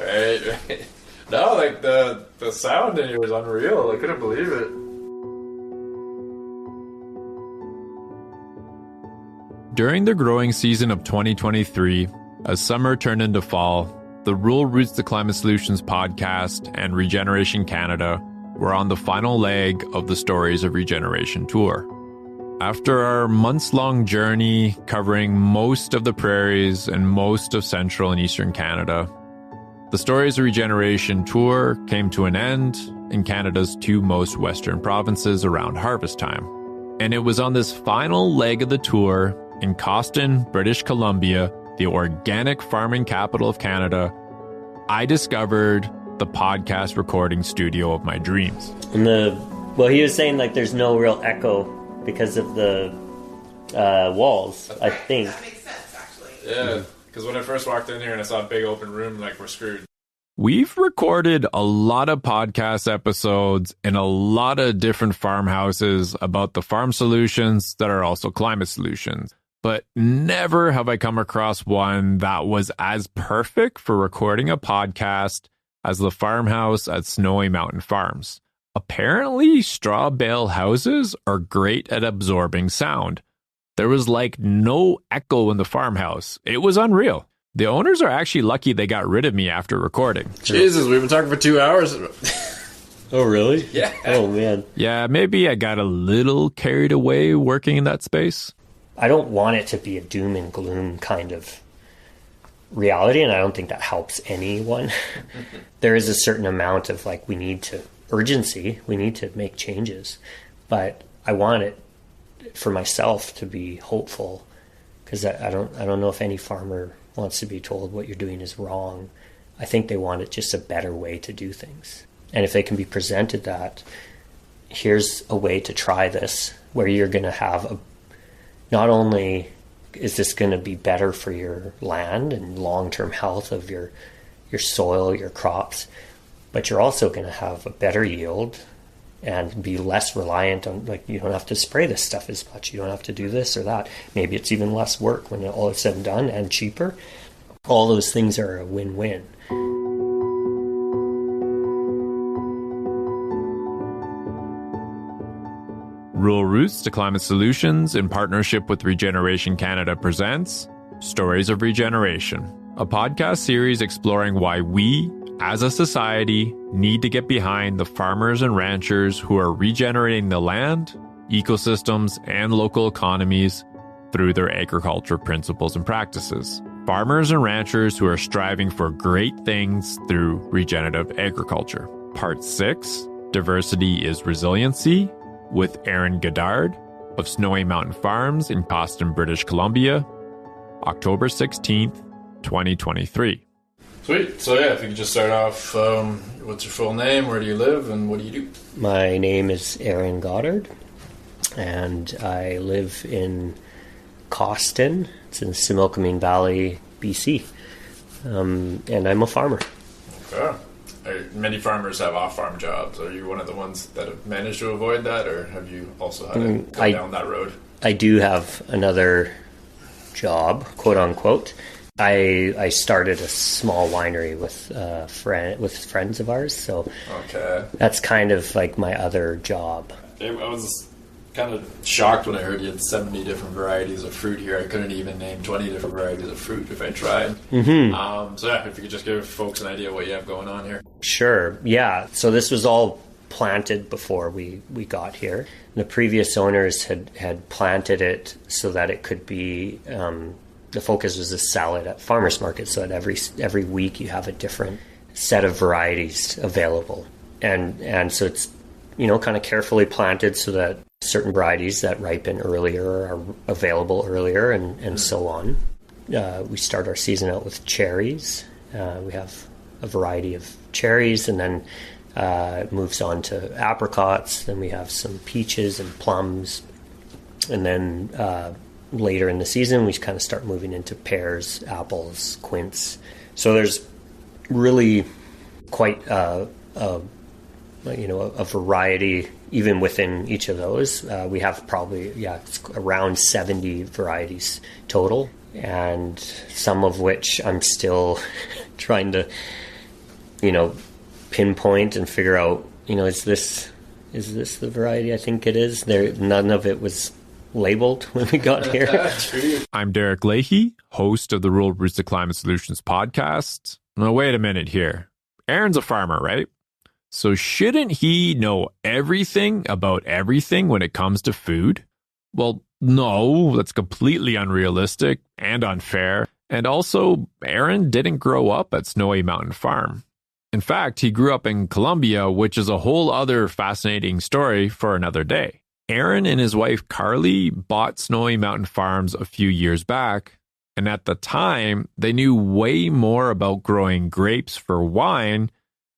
Right. No, like the sound in here was unreal. I couldn't believe it. During the growing season of 2023, as summer turned into fall, the Rural Roots to Climate Solutions podcast and Regeneration Canada were on the final leg of the Stories of Regeneration tour. After our months-long journey covering most of the prairies and most of central and eastern Canada, the Stories of Regeneration tour came to an end in Canada's two most western provinces around harvest time. And it was on this final leg of the tour in Cawston, British Columbia, the organic farming capital of Canada, I discovered the podcast recording studio of my dreams. And he was saying like there's no real echo because of the walls, I think. That makes sense, actually. Yeah, because when I first walked in here and I saw a big open room, like, we're screwed. We've recorded a lot of podcast episodes in a lot of different farmhouses about the farm solutions that are also climate solutions. But never have I come across one that was as perfect for recording a podcast as the farmhouse at Snowy Mountain Farms. Apparently, straw bale houses are great at absorbing sound. There was like no echo in the farmhouse. It was unreal. The owners are actually lucky they got rid of me after recording. Jesus, we've been talking for 2 hours. Oh, really? Yeah. Oh, man. Yeah, maybe I got a little carried away working in that space. I don't want it to be a doom and gloom kind of reality, and I don't think that helps anyone. There is a certain amount of like, we need to urgency, we need to make changes, but I want it for myself to be hopeful, because I don't know if any farmer wants to be told what you're doing is wrong. I think they want it just a better way to do things, and if they can be presented that here's a way to try this where you're going to have not only is this going to be better for your land and long-term health of your soil, your crops, but you're also going to have a better yield and be less reliant on, like, you don't have to spray this stuff as much. You don't have to do this or that. Maybe it's even less work when all is said and done, and cheaper. All those things are a win-win. Rural Roots to Climate Solutions, in partnership with Regeneration Canada, presents Stories of Regeneration, a podcast series exploring why we, as a society, need to get behind the farmers and ranchers who are regenerating the land, ecosystems, and local economies through their agriculture principles and practices. Farmers and ranchers who are striving for great things through regenerative agriculture. Part 6, Diversity is Resiliency, with Aaron Goddard of Snowy Mountain Farms in Cawston, British Columbia, October 16th, 2023. Sweet. So yeah, if you could just start off, what's your full name, where do you live, and what do you do? My name is Aaron Goddard, and I live in Cawston. It's in the Similkameen Valley, BC, and I'm a farmer. Okay. Many farmers have off-farm jobs. Are you one of the ones that have managed to avoid that, or have you also had to go down that road? I do have another job, quote unquote. I started a small winery with friends of ours, so okay, that's kind of like my other job. I was kind of shocked when I heard you had 70 different varieties of fruit here. I couldn't even name 20 different varieties of fruit if I tried. Mm-hmm. So yeah, if you could just give folks an idea of what you have going on here. Sure. Yeah. So this was all planted before we got here. The previous owners had planted it so that it could be, the focus was to sell it at farmers markets, so that every week you have a different set of varieties available. And so it's, kind of carefully planted so that certain varieties that ripen earlier are available earlier, and so on. We start our season out with cherries. We have a variety of cherries, and then it moves on to apricots. Then we have some peaches and plums. And then later in the season, we kind of start moving into pears, apples, quince. So there's really quite a variety even within each of those. We have probably, it's around 70 varieties total, and some of which I'm still trying to pinpoint and figure out, is this the variety I think it is? None of it was labeled when we got here. I'm Derek Leahy, host of the Rural Roots to Climate Solutions podcast. Now, wait a minute here. Aaron's a farmer, right? So shouldn't he know everything about everything when it comes to food? Well, no, that's completely unrealistic and unfair. And also, Aaron didn't grow up at Snowy Mountain Farm. In fact, he grew up in Colombia, which is a whole other fascinating story for another day. Aaron and his wife Carly bought Snowy Mountain Farms a few years back, and at the time, they knew way more about growing grapes for wine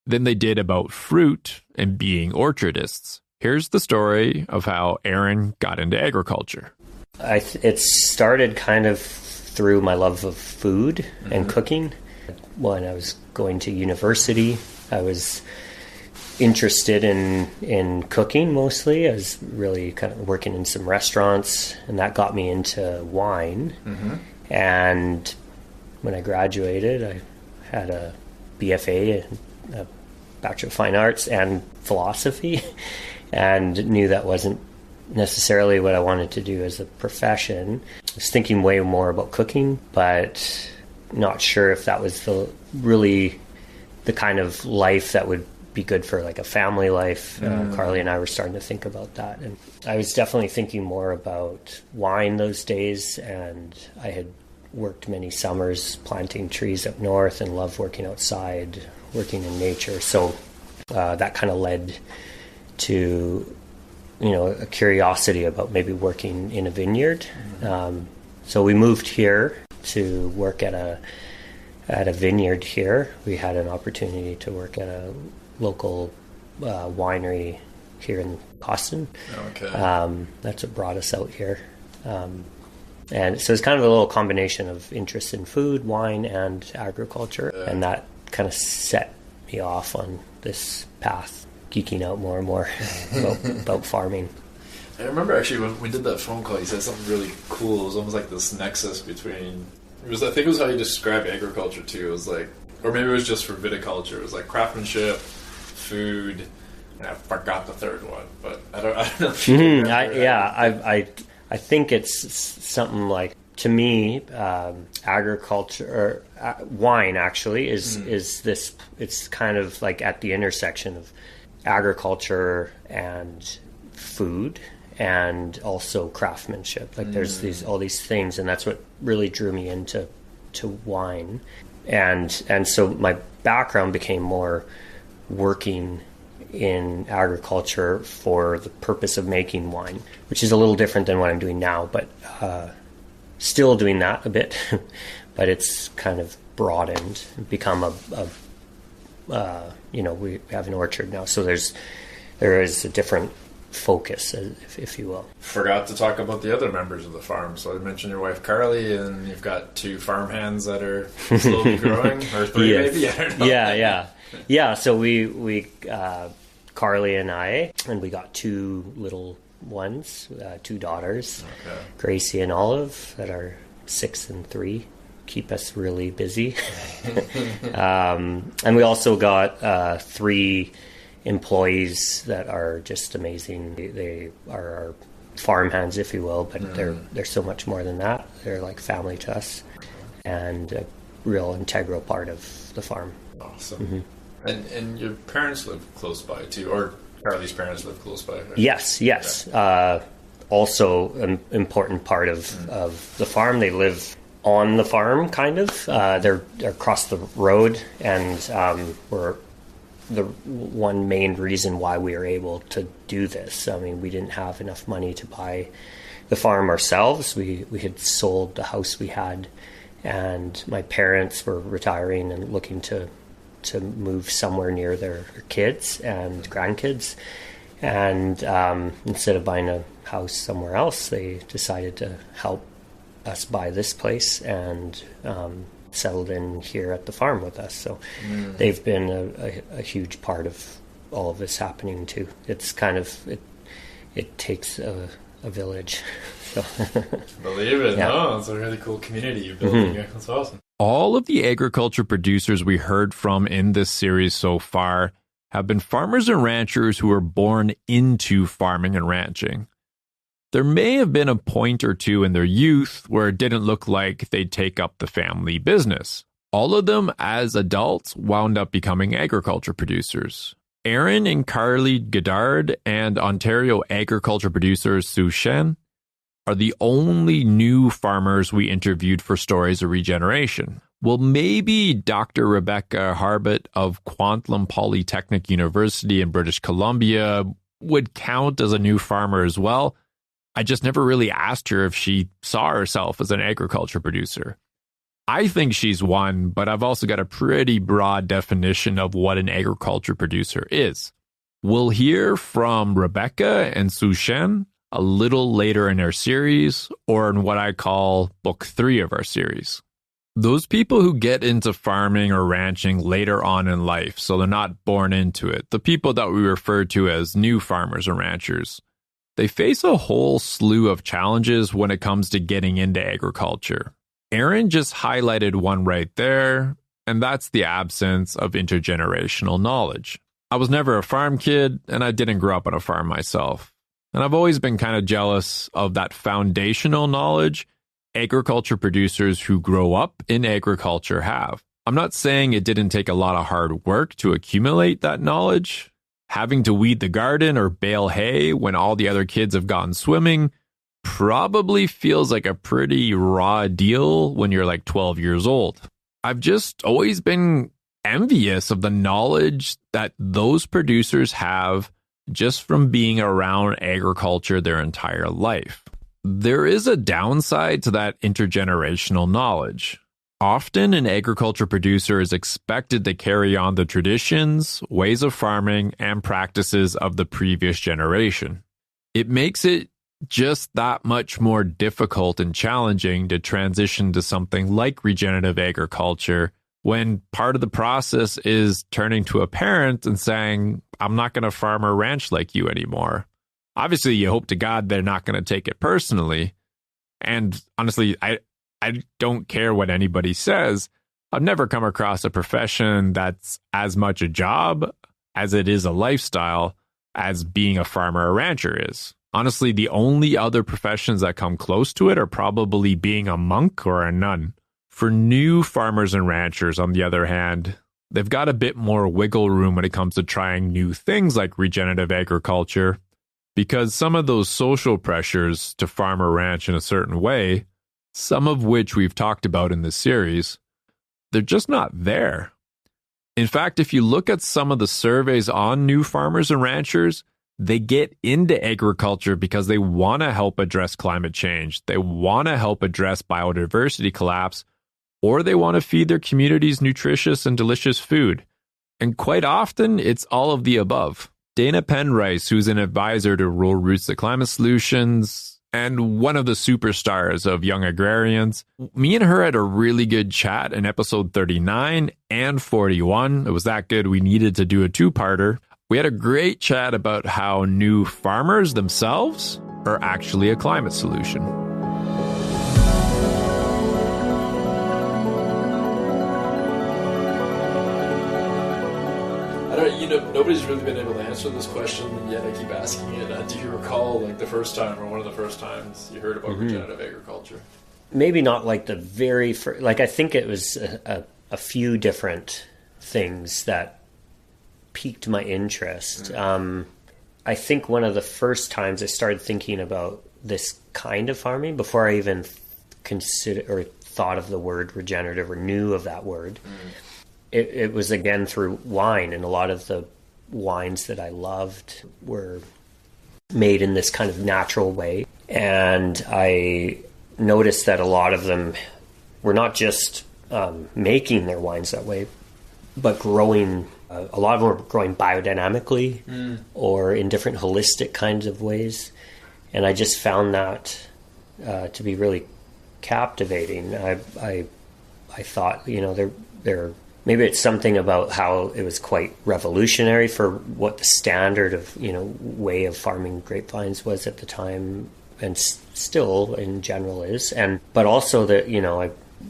than they did about fruit and being orchardists. Here's the story of how Aaron got into agriculture. It started kind of through my love of food and cooking. When I was going to university, I was interested in cooking mostly. I was really kind of working in some restaurants, and that got me into wine. And when I graduated, I had a BFA, a Bachelor of Fine Arts, and philosophy, and knew that wasn't necessarily what I wanted to do as a profession. I was thinking way more about cooking, but not sure if that was really the kind of life that would be good for like a family life. Carly and I were starting to think about that, and I was definitely thinking more about wine those days, and I had worked many summers planting trees up north and loved working outside, working in nature. So that kind of led to a curiosity about maybe working in a vineyard. So we moved here to work at a vineyard here. We had an opportunity to work at a local winery here in Cawston. Okay. That's what brought us out here. And so it's kind of a little combination of interest in food, wine, and agriculture. Yeah. And that kind of set me off on this path, geeking out more and more about farming. I remember actually when we did that phone call, you said something really cool. It was almost like this nexus between... I think it was how you described agriculture too. It was like... Or maybe it was just for viticulture. It was like craftsmanship, food, and I forgot the third one. But I don't know if you can remember. I think it's something like, to me, agriculture, or wine actually, is this, it's kind of like at the intersection of agriculture and food and also craftsmanship. Like there's all these things, and that's what really drew me into wine. And so my background became more working in agriculture for the purpose of making wine, which is a little different than what I'm doing now, but still doing that a bit. But it's kind of broadened, become we have an orchard now, so there is a different focus, if you will. Forgot to talk about the other members of the farm. So I mentioned your wife Carly, and you've got 2 farmhands that are slowly growing, or 3 yes. maybe. I don't know. Yeah. So we Carly and I, and we got 2 little ones, 2 daughters, Gracie and Olive, that are 6 and 3. Keep us really busy. And we also got 3 employees that are just amazing. They are our farmhands, if you will, but they're so much more than that. They're like family to us, and a real integral part of the farm. Awesome. And your parents live close by too, or Carly's parents live close by? Right? Yes. Also an important part of the farm. They live on the farm, kind of. They're across the road, and we're the one main reason why we were able to do this. I mean, we didn't have enough money to buy the farm ourselves. We had sold the house we had, and my parents were retiring and looking to move somewhere near their kids and grandkids. And instead of buying a house somewhere else, they decided to help us buy this place and settled in here at the farm with us. So they've been a huge part of all of this happening too. It's kind of, it takes a village. So Believe it. Yeah. No, it's a really cool community you're building here. That's awesome. All of the agriculture producers we heard from in this series so far have been farmers and ranchers who were born into farming and ranching. There may have been a point or two in their youth where it didn't look like they'd take up the family business. All of them, as adults, wound up becoming agriculture producers. Aaron and Carly Goddard and Ontario agriculture producer Sue Shen are the only new farmers we interviewed for Stories of Regeneration. Well, maybe Dr. Rebecca Harbut of Kwantlen Polytechnic University in British Columbia would count as a new farmer as well. I just never really asked her if she saw herself as an agriculture producer. I think she's one, but I've also got a pretty broad definition of what an agriculture producer is. We'll hear from Rebecca and Sue Shen a little later in our series, or in what I call Book 3 of our series. Those people who get into farming or ranching later on in life, so they're not born into it, the people that we refer to as new farmers or ranchers, they face a whole slew of challenges when it comes to getting into agriculture. Aaron just highlighted one right there, and that's the absence of intergenerational knowledge. I was never a farm kid, and I didn't grow up on a farm myself. And I've always been kind of jealous of that foundational knowledge agriculture producers who grow up in agriculture have. I'm not saying it didn't take a lot of hard work to accumulate that knowledge. Having to weed the garden or bale hay when all the other kids have gone swimming probably feels like a pretty raw deal when you're like 12 years old. I've just always been envious of the knowledge that those producers have just from being around agriculture their entire life. There is a downside to that intergenerational knowledge. Often an agriculture producer is expected to carry on the traditions, ways of farming, and practices of the previous generation. It makes it just that much more difficult and challenging to transition to something like regenerative agriculture when part of the process is turning to a parent and saying, I'm not going to farm or ranch like you anymore. Obviously, you hope to God they're not going to take it personally. And honestly, I don't care what anybody says. I've never come across a profession that's as much a job as it is a lifestyle as being a farmer or rancher is. Honestly, the only other professions that come close to it are probably being a monk or a nun. For new farmers and ranchers, on the other hand, they've got a bit more wiggle room when it comes to trying new things like regenerative agriculture, because some of those social pressures to farm or ranch in a certain way, some of which we've talked about in this series, they're just not there. In fact, if you look at some of the surveys on new farmers and ranchers, they get into agriculture because they want to help address climate change. They want to help address biodiversity collapse, or they want to feed their communities nutritious and delicious food. And quite often, it's all of the above. Dana Penrice, who's an advisor to Rural Roots to Climate Solutions and one of the superstars of Young Agrarians, me and her had a really good chat in episode 39 and 41. It was that good, we needed to do a two-parter. We had a great chat about how new farmers themselves are actually a climate solution. Nobody's really been able to answer this question, and yet I keep asking it. Do you recall, like, the first time or one of the first times you heard about regenerative agriculture? Maybe not like the very first. Like, I think it was a few different things that piqued my interest. I think one of the first times I started thinking about this kind of farming, before I even considered or thought of the word regenerative or knew of that word, it was again through wine, and a lot of the wines that I loved were made in this kind of natural way. And I noticed that a lot of them were not just making their wines that way, but growing, a lot of them were growing biodynamically or in different holistic kinds of ways. And I just found that to be really captivating. I thought, they're maybe it's something about how it was quite revolutionary for what the standard of, way of farming grapevines was at the time, and still in general is. But also that,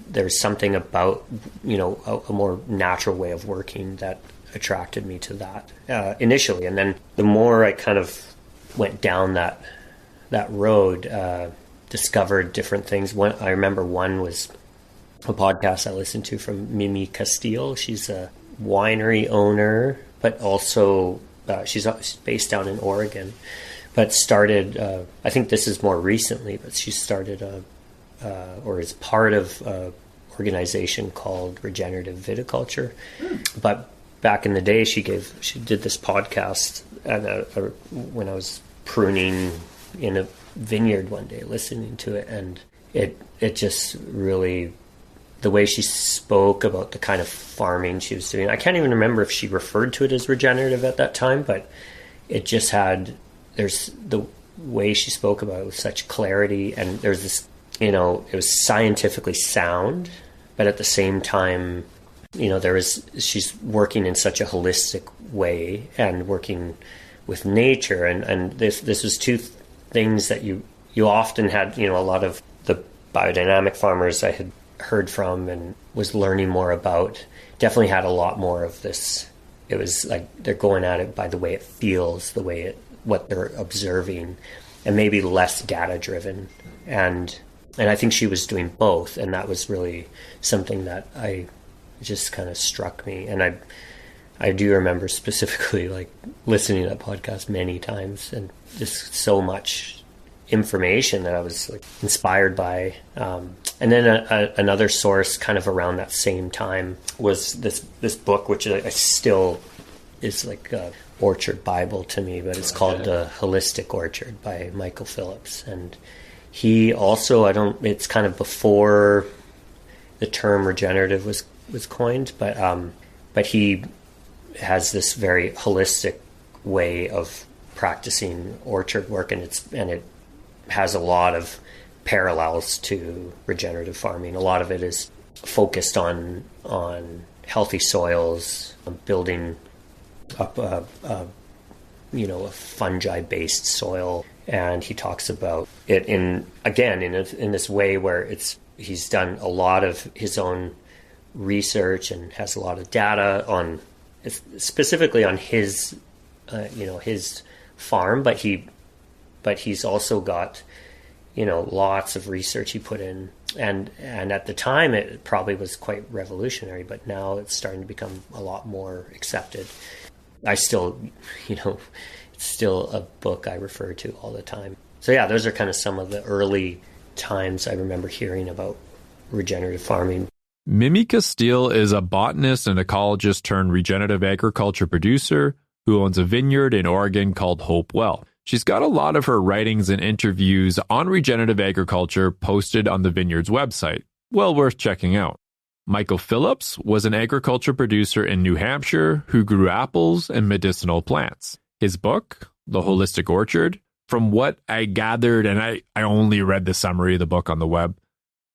there's something about, a more natural way of working that attracted me to that initially. And then the more I kind of went down that road, discovered different things. I remember one was a podcast I listened to from Mimi Castile. She's a winery owner, but also she's based down in Oregon, but started, I think this is more recently, but she started or is part of an organization called Regenerative Viticulture. But back in the day, she did this podcast when I was pruning in a vineyard one day, listening to it, and it just really, the way she spoke about the kind of farming she was doing, I can't even remember if she referred to it as regenerative at that time, but it just there's the way she spoke about it with such clarity, and there's this, it was scientifically sound, but at the same time, she's working in such a holistic way and working with nature, and this was two things that you often had, a lot of the biodynamic farmers I had heard from and was learning more about definitely had a lot more of this. It was like they're going at it by the way it feels, what they're observing, and maybe less data driven. And I think she was doing both, and that was really something that I just kind of struck me. And I do remember specifically like listening to that podcast many times, and just so much information that I was like inspired by. And then another source kind of around that same time was this book, which I still is like a orchard Bible to me, but it's called The Holistic Orchard by Michael Phillips. And he also, it's kind of before the term regenerative was coined, but he has this very holistic way of practicing orchard work, and it has a lot of parallels to regenerative farming. A lot of it is focused on healthy soils, building up a fungi-based soil, and he talks about it in this way where he's done a lot of his own research and has a lot of data on specifically on his farm, but he's also got lots of research he put in, and at the time it probably was quite revolutionary, but now it's starting to become a lot more accepted. I still, it's still a book I refer to all the time. So yeah, those are kind of some of the early times I remember hearing about regenerative farming. Mimi Castile is a botanist and ecologist turned regenerative agriculture producer who owns a vineyard in Oregon called Hopewell. She's got a lot of her writings and interviews on regenerative agriculture posted on the vineyard's website. Well worth checking out. Michael Phillips was an agriculture producer in New Hampshire who grew apples and medicinal plants. His book, The Holistic Orchard, from what I gathered, and I only read the summary of the book on the web,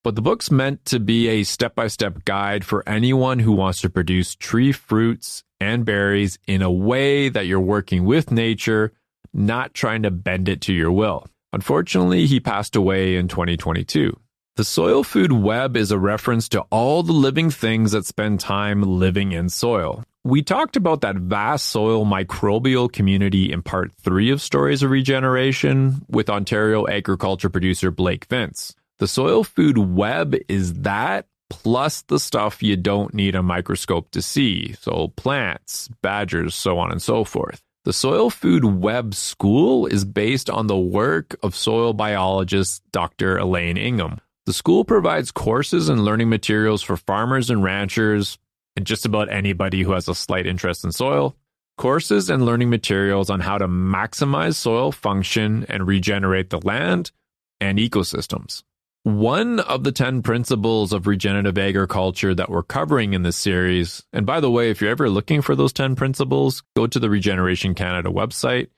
but the book's meant to be a step-by-step guide for anyone who wants to produce tree fruits and berries in a way that you're working with nature, not trying to bend it to your will. Unfortunately, he passed away in 2022. The soil food web is a reference to all the living things that spend time living in soil. We talked about that vast soil microbial community in part 3 of Stories of Regeneration with Ontario agriculture producer Blake Vince. The soil food web is that plus the stuff you don't need a microscope to see, so plants, badgers, so on and so forth. The Soil Food Web School is based on the work of soil biologist Dr. Elaine Ingham. The school provides courses and learning materials for farmers and ranchers, and just about anybody who has a slight interest in soil. Courses and learning materials on how to maximize soil function and regenerate the land and ecosystems. One of the 10 principles of regenerative agriculture that we're covering in this series, and by the way, if you're ever looking for those 10 principles, go to the Regeneration Canada website.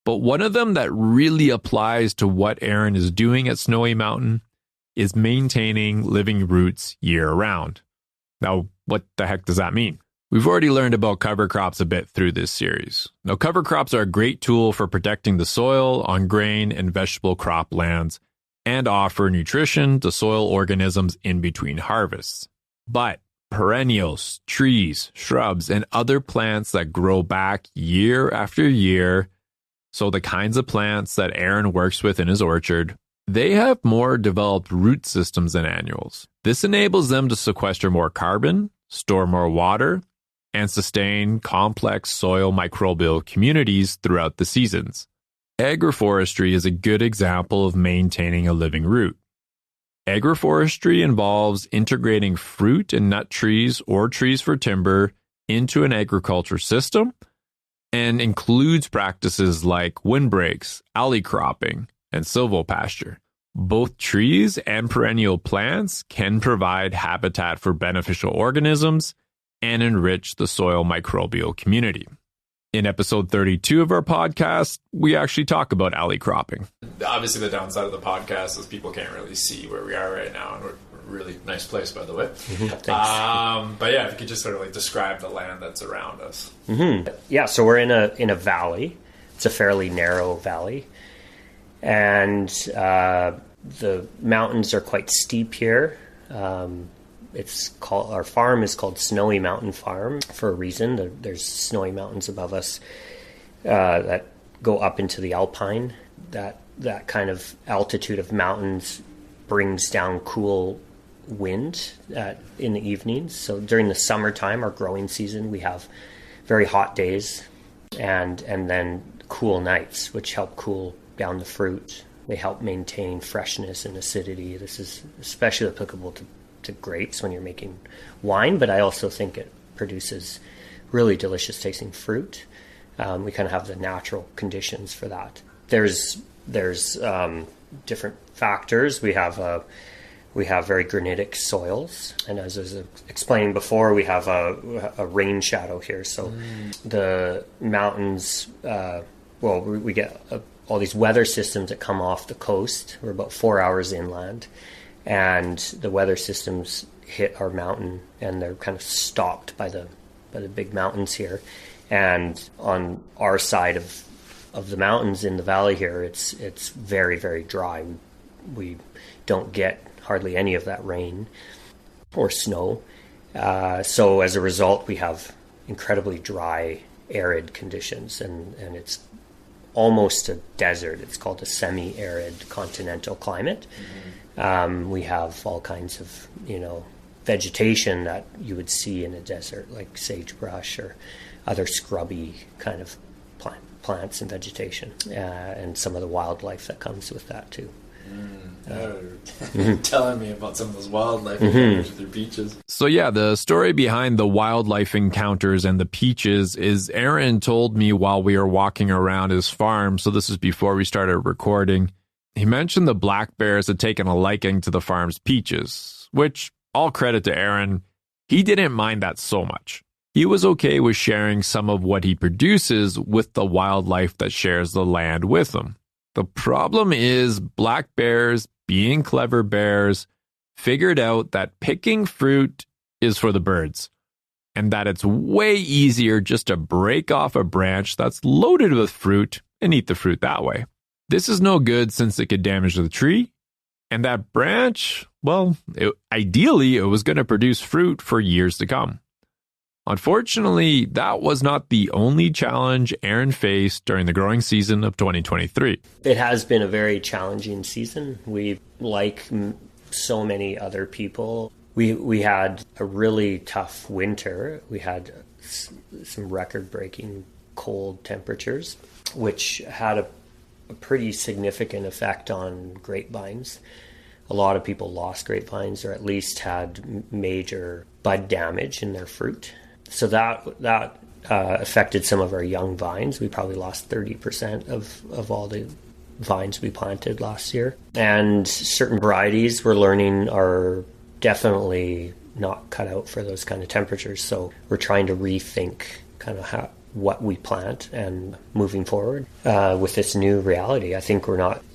But one of them that really applies to what Aaron is doing at Snowy Mountain is maintaining living roots year-round. Now, what the heck does that mean? We've already learned about cover crops a bit through this series. Now, cover crops are a great tool for protecting the soil on grain and vegetable crop lands, and offer nutrition to soil organisms in between harvests. But perennials, trees, shrubs, and other plants that grow back year after year, so the kinds of plants that Aaron works with in his orchard, they have more developed root systems than annuals. This enables them to sequester more carbon, store more water, and sustain complex soil microbial communities throughout the seasons. Agroforestry is a good example of maintaining a living root. Agroforestry involves integrating fruit and nut trees or trees for timber into an agriculture system and includes practices like windbreaks, alley cropping, and silvopasture. Both trees and perennial plants can provide habitat for beneficial organisms and enrich the soil microbial community. In episode 32 of our podcast, we actually talk about alley cropping. Obviously, the downside of the podcast is people can't really see where we are right now, and we're a really nice place, by the way. Thanks. But yeah, if you could just sort of like describe the land that's around us. Yeah, so we're in a valley. It's a fairly narrow valley, and the mountains are quite steep here. Our farm is called Snowy Mountain Farm for a reason. There's snowy mountains above us that go up into the alpine. That kind of altitude of mountains brings down cool wind in the evenings. So during the summertime, our growing season, we have very hot days and then cool nights, which help cool down the fruit. They help maintain freshness and acidity. This is especially applicable to grapes when you're making wine, but I also think it produces really delicious tasting fruit. We kind of have the natural conditions for that. There's different factors. We have very granitic soils, and as I was explaining before, we have a rain shadow here. So the mountains, we get all these weather systems that come off the coast. We're about 4 hours inland, and the weather systems hit our mountain, and they're kind of stopped by the big mountains here. And on our side of the mountains in the valley here, it's very, very dry. We don't get hardly any of that rain or snow. So as a result, we have incredibly dry, arid conditions, and it's almost a desert. It's called a semi-arid continental climate. We have all kinds of, vegetation that you would see in a desert, like sagebrush or other scrubby kind of plants and vegetation, and some of the wildlife that comes with that too. Telling me about some of those wildlife encounters with your peaches. So yeah, the story behind the wildlife encounters and the peaches is Aaron told me while we were walking around his farm, so this is before we started recording. He mentioned the black bears had taken a liking to the farm's peaches, which, all credit to Aaron, he didn't mind that so much. He was okay with sharing some of what he produces with the wildlife that shares the land with him. The problem is black bears, being clever bears, figured out that picking fruit is for the birds, and that it's way easier just to break off a branch that's loaded with fruit and eat the fruit that way. This is no good since it could damage the tree, and that branch, ideally it was going to produce fruit for years to come. Unfortunately, that was not the only challenge Aaron faced during the growing season of 2023. It has been a very challenging season. We, like so many other people, we had a really tough winter. We had some record-breaking cold temperatures, which had a pretty significant effect on grapevines. A lot of people lost grapevines, or at least had major bud damage in their fruit. So that affected some of our young vines. We probably lost 30% of all the vines we planted last year. And certain varieties we're learning are definitely not cut out for those kind of temperatures. So we're trying to rethink kind of what we plant and moving forward with this new reality. I think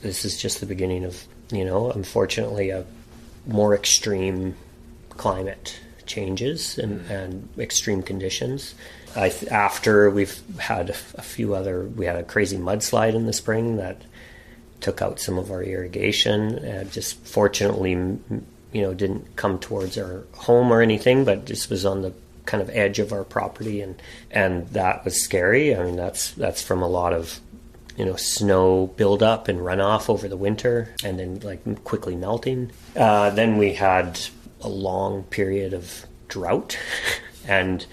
this is just the beginning of, unfortunately, a more extreme climate changes and extreme conditions. After we've had we had a crazy mudslide in the spring that took out some of our irrigation. Just fortunately, didn't come towards our home or anything, but just was on the kind of edge of our property, and that was scary. I mean, that's from a lot of snow buildup and runoff over the winter, and then like quickly melting. Then we had a long period of drought, and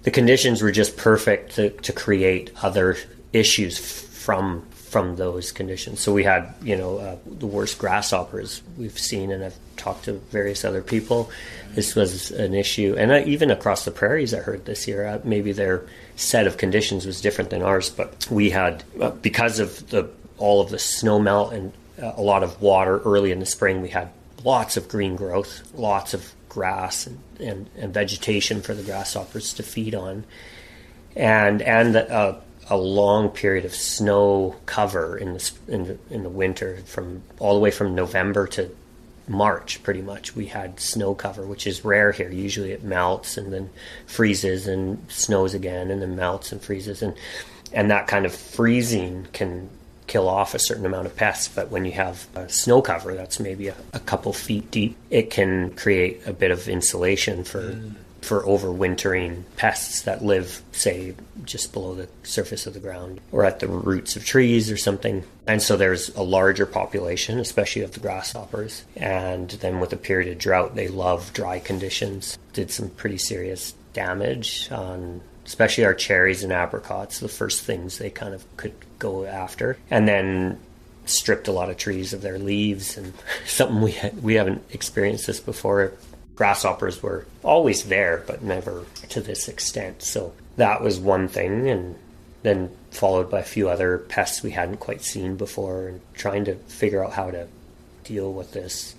the conditions were just perfect to create other issues from those conditions. So we had, the worst grasshoppers we've seen, and I've talked to various other people. This was an issue, and even across the prairies, I heard this year, maybe their set of conditions was different than ours, but we had, because of all of the snow melt and a lot of water early in the spring, we had lots of green growth, lots of grass and vegetation for the grasshoppers to feed on, and a long period of snow cover in the winter, from all the way from November to March. Pretty much we had snow cover, which is rare here. Usually it melts and then freezes and snows again and then melts and freezes, and that kind of freezing can kill off a certain amount of pests. But when you have a snow cover that's maybe a couple feet deep, it can create a bit of insulation for overwintering pests that live, say, just below the surface of the ground or at the roots of trees or something. And so there's a larger population, especially of the grasshoppers. And then with a period of drought, they love dry conditions. Did some pretty serious damage on especially our cherries and apricots, the first things they kind of could go after. And then stripped a lot of trees of their leaves, and something we haven't experienced this before. Grasshoppers were always there, but never to this extent. So that was one thing, and then followed by a few other pests we hadn't quite seen before, and trying to figure out how to deal with this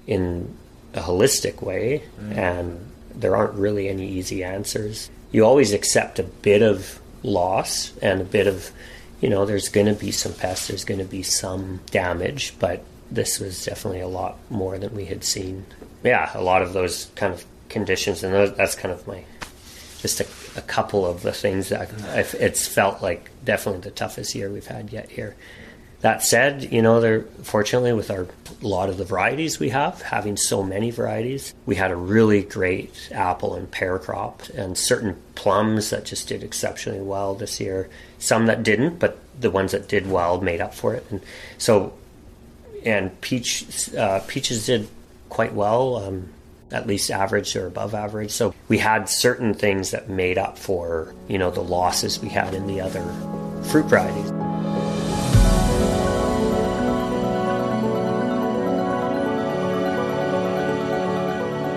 in a holistic way. And there aren't really any easy answers. You always accept a bit of loss and a bit of, there's going to be some pests, there's going to be some damage, but this was definitely a lot more than we had seen. Yeah, a lot of those kind of conditions, and that's kind of just a couple of the things that it's felt like definitely the toughest year we've had yet here. That said, they're fortunately with a lot of the varieties we have, having so many varieties, we had a really great apple and pear crop, and certain plums that just did exceptionally well this year. Some that didn't, but the ones that did well made up for it. And peaches did quite well, at least average or above average. So we had certain things that made up for, the losses we had in the other fruit varieties.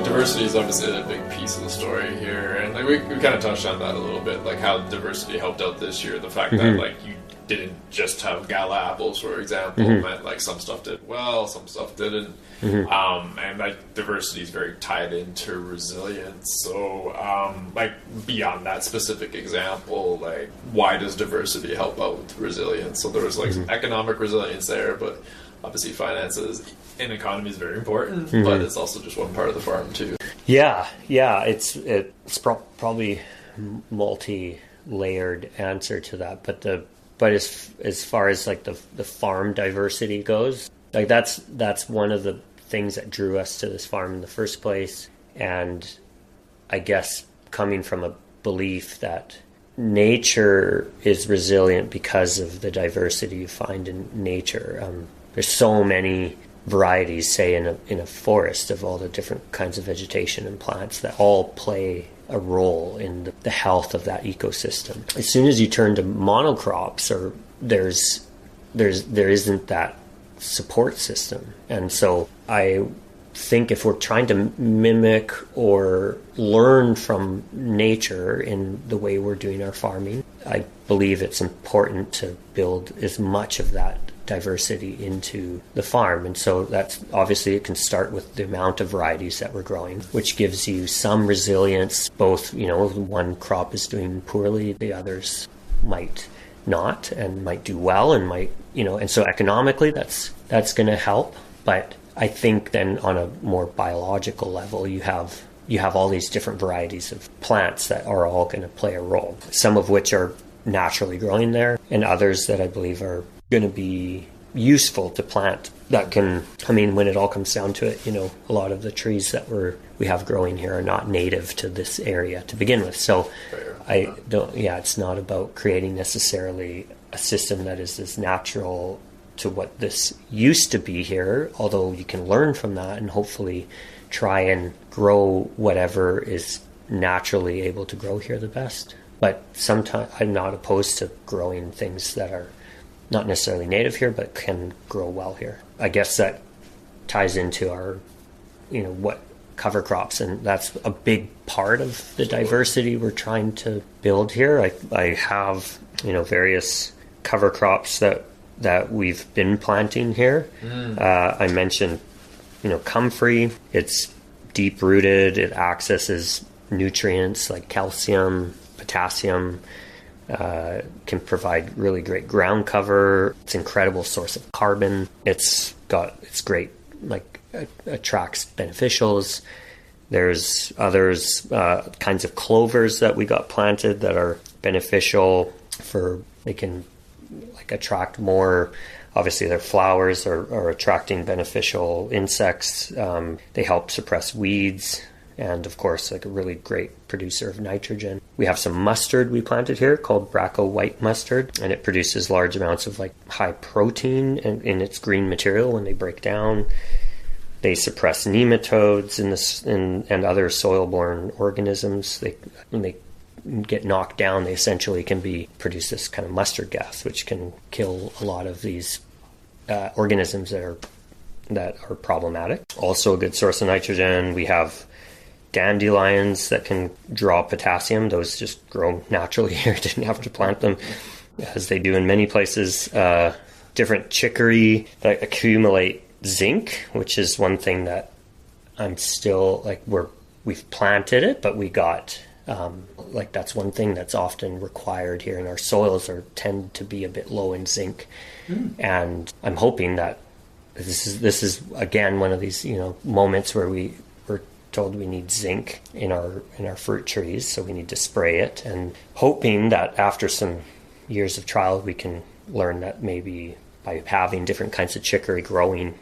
Diversity is obviously a big piece of the story here, and we kind of touched on that a little bit, like how diversity helped out this year. The fact that like you didn't just have gala apples, for example, meant like some stuff did well, some stuff didn't, and like diversity is very tied into resilience. So like beyond that specific example, like why does diversity help out with resilience? So there was like some economic resilience there, but obviously finances in economy is very important, but it's also just one part of the farm too. Yeah, it's probably multi-layered answer to that, but as far as like the farm diversity goes, like that's one of the things that drew us to this farm in the first place. And I guess coming from a belief that nature is resilient because of the diversity you find in nature. There's so many varieties, say in a forest, of all the different kinds of vegetation and plants that all play a role in the health of that ecosystem. As soon as you turn to monocrops, or there isn't that support system. And so I think if we're trying to mimic or learn from nature in the way we're doing our farming, I believe it's important to build as much of that diversity into the farm. And so that's obviously, it can start with the amount of varieties that we're growing, which gives you some resilience. Both, one crop is doing poorly, the others might not, and might do well, and might, and so economically that's going to help. But I think then on a more biological level, you have all these different varieties of plants that are all going to play a role, some of which are naturally growing there, and others that I believe are going to be useful to plant that can, I mean, when it all comes down to it, a lot of the trees that we have growing here are not native to this area to begin with. So it's not about creating necessarily a system that is as natural to what this used to be here, although you can learn from that and hopefully try and grow whatever is naturally able to grow here the best. But sometimes I'm not opposed to growing things that are not necessarily native here, but can grow well here. I guess that ties into our, what cover crops, and that's a big part of the diversity we're trying to build here. I have, various cover crops that we've been planting here. I mentioned, comfrey. It's deep rooted. It accesses nutrients like calcium, potassium, can provide really great ground cover. It's an incredible source of carbon. It's great, attracts beneficials. There's others, kinds of clovers that we got planted that are beneficial they can attract more. Obviously, their flowers are attracting beneficial insects. They help suppress weeds. And of course, a really great producer of nitrogen. We have some mustard we planted here called Braco white mustard, and it produces large amounts of high protein in its green material when they break down. They suppress nematodes and other soil-borne organisms. When they get knocked down, they essentially can produce this kind of mustard gas, which can kill a lot of these organisms that are problematic. Also a good source of nitrogen. We have dandelions that can draw potassium. Those just grow naturally here. Didn't have to plant them, as they do in many places. Different chicory that accumulate zinc, which is one thing that I'm still we've planted it, but we got that's one thing that's often required here in our soils, tend to be a bit low in zinc. And I'm hoping that this is again one of these moments where we're told we need zinc in our fruit trees, so we need to spray it, and hoping that after some years of trial we can learn that maybe by having different kinds of chicory growing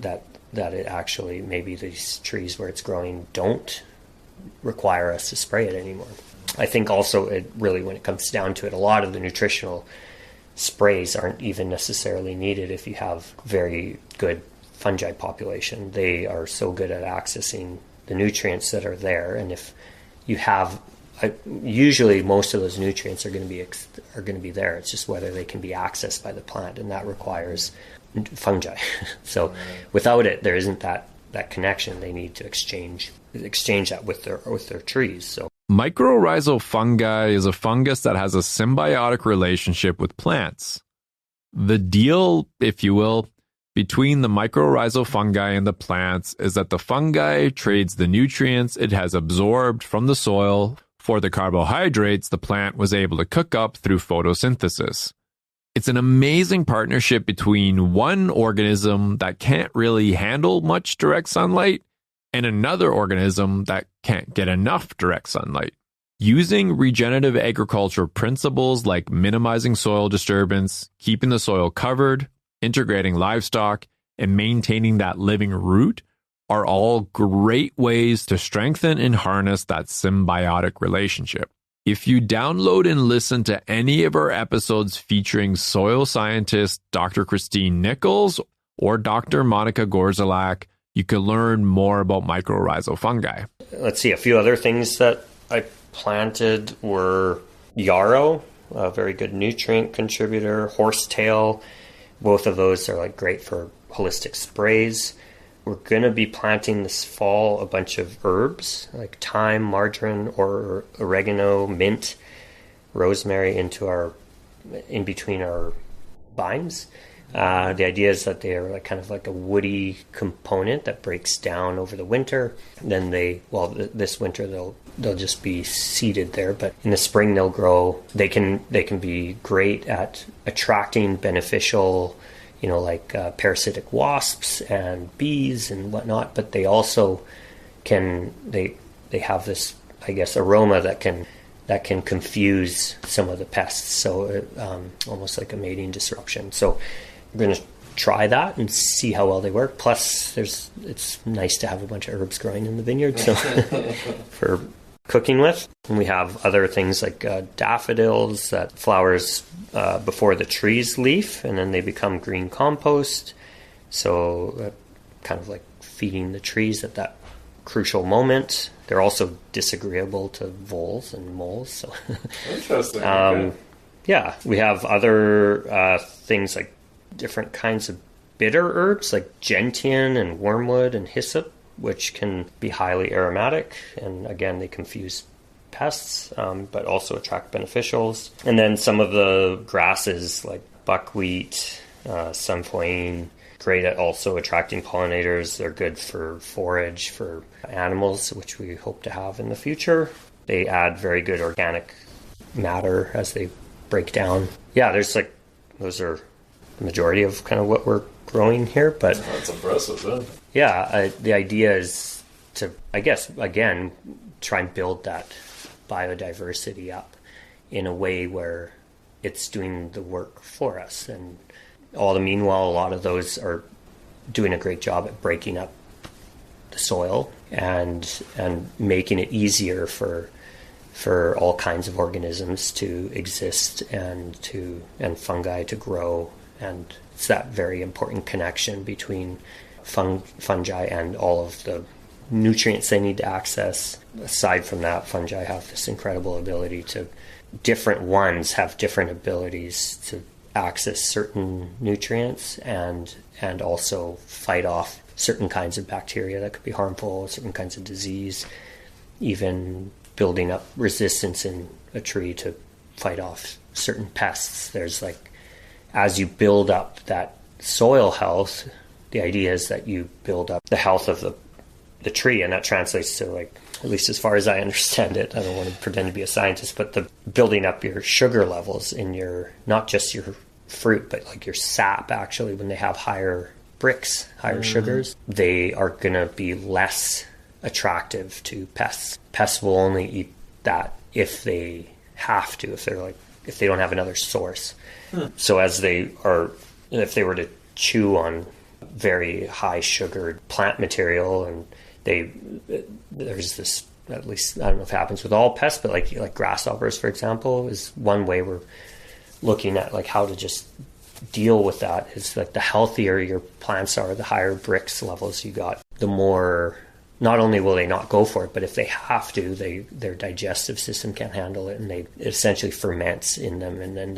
that it actually, maybe these trees where it's growing don't require us to spray it anymore. I think also it really, when it comes down to it, a lot of the nutritional sprays aren't even necessarily needed if you have very good fungi population. They are so good at accessing the nutrients that are there, and if you have, usually most of those nutrients are going to be there. It's just whether they can be accessed by the plant, and that requires fungi. So without it, there isn't that connection. They need to exchange that with their trees. So mycorrhizal fungi is a fungus that has a symbiotic relationship with plants. The deal, if you will, between the mycorrhizal fungi and the plants is that the fungi trades the nutrients it has absorbed from the soil for the carbohydrates the plant was able to cook up through photosynthesis. It's an amazing partnership between one organism that can't really handle much direct sunlight and another organism that can't get enough direct sunlight. Using regenerative agriculture principles like minimizing soil disturbance, keeping the soil covered, integrating livestock, and maintaining that living root are all great ways to strengthen and harness that symbiotic relationship. If you download and listen to any of our episodes featuring soil scientist Dr. Christine Nichols or Dr. Monica Gorzalak, you can learn more about mycorrhizal fungi. Let's see, a few other things that I planted were yarrow, a very good nutrient contributor, horsetail. Both of those are great for holistic sprays. We're going to be planting this fall a bunch of herbs like thyme, marjoram, or oregano, mint, rosemary in between our vines. The idea is that they are kind of like a woody component that breaks down over the winter. Then this winter they'll just be seeded there, but in the spring they'll grow. They can be great at attracting beneficial, parasitic wasps and bees and whatnot. But they also they have this, I guess, aroma that can confuse some of the pests. So almost like a mating disruption. So we're going to try that and see how well they work. Plus, it's nice to have a bunch of herbs growing in the vineyard, so for cooking with. And we have other things like daffodils that flowers before the trees leaf, and then they become green compost. So kind of like feeding the trees at that crucial moment. They're also disagreeable to voles and moles. So interesting. Okay. Yeah, we have other things like different kinds of bitter herbs like gentian and wormwood and hyssop, which can be highly aromatic, and again they confuse pests, but also attract beneficials. And then some of the grasses like buckwheat, sunflower, great at also attracting pollinators. They're good for forage for animals, which we hope to have in the future. They add very good organic matter as they break down. Yeah, those are the majority of kind of what we're growing here. But that's impressive, huh? Yeah, the idea is to, I guess, again, try and build that biodiversity up in a way where it's doing the work for us. And all the meanwhile, a lot of those are doing a great job at breaking up the soil and making it easier for all kinds of organisms to exist and fungi to grow. And it's that very important connection between fungi and all of the nutrients they need to access. Aside from that, fungi have this incredible ability to, different ones have different abilities to access certain nutrients and also fight off certain kinds of bacteria that could be harmful, certain kinds of disease, even building up resistance in a tree to fight off certain pests. There's like, as you build up that soil health, the idea is that you build up the health of the tree, and that translates to, like, at least as far as I understand it, I don't want to pretend to be a scientist, but the building up your sugar levels in your, not just your fruit, but like your sap, actually, when they have higher bricks, higher sugars, they are going to be less attractive to pests. Pests will only eat that if they have to, if they don't have another source. So if they were to chew on very high sugared plant material, and there's this, at least I don't know if it happens with all pests, but like grasshoppers, for example, is one way we're looking at like how to just deal with that. Is like the healthier your plants are, the higher bricks levels you got, the more, not only will they not go for it, but if they have to, their digestive system can't handle it, and it essentially ferments in them, and then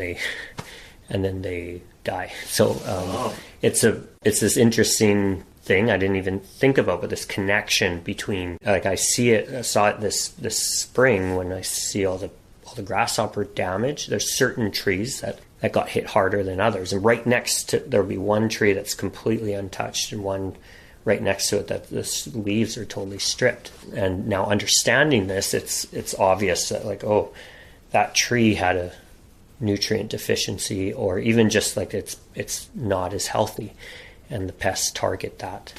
they die. So it's this interesting thing I didn't even think about, but this connection between, like, I saw it this spring when I see all the grasshopper damage. There's certain trees that got hit harder than others, and right next to, there'll be one tree that's completely untouched, and one right next to it that the leaves are totally stripped. And now understanding this, it's obvious that, like, oh, that tree had a nutrient deficiency, or even just like it's not as healthy, and the pests target that,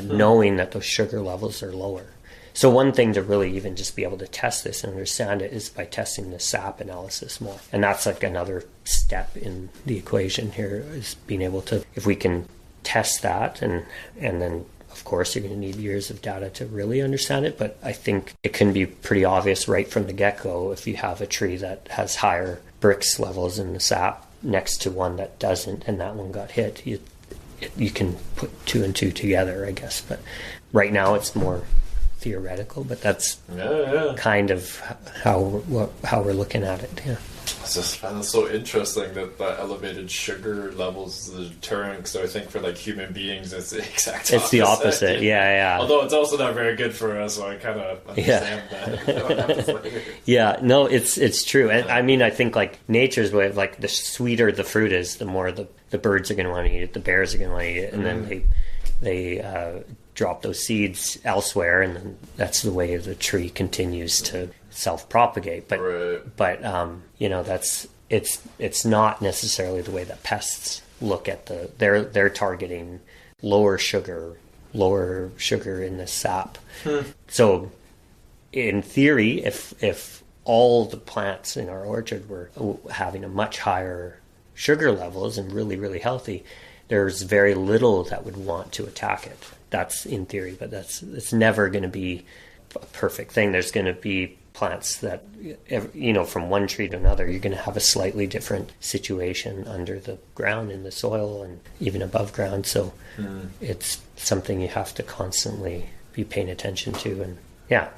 knowing that those sugar levels are lower. So one thing to really even just be able to test this and understand it is by testing the sap analysis more. And that's like another step in the equation here, is being able to, if we can test that, and then of course you're going to need years of data to really understand it, but I think it can be pretty obvious right from the get-go if you have a tree that has higher bricks levels in the sap next to one that doesn't, and that one got hit. You can put two and two together, I guess, but right now it's more theoretical, but that's kind of how we're looking at it. Yeah. I just find it so interesting that the elevated sugar levels is deterrent, because I think for like human beings it's the exact opposite. It's the opposite, yeah. Although it's also not very good for us, so I kind of understand that. Yeah, no, it's true. And I mean, I think like nature's way of, like, the sweeter the fruit is, the more the birds are going to want to eat it, the bears are going to want to eat it, and then they drop those seeds elsewhere, and then that's the way the tree continues to self-propagate. But you know, it's not necessarily the way that pests look at they're targeting lower sugar in the sap. So in theory, if all the plants in our orchard were having a much higher sugar levels and really, really healthy, there's very little that would want to attack it. That's in theory, but it's never going to be a perfect thing. There's going to be plants that, from one tree to another, you're going to have a slightly different situation under the ground, in the soil, and even above ground. So it's something you have to constantly be paying attention to. And yeah,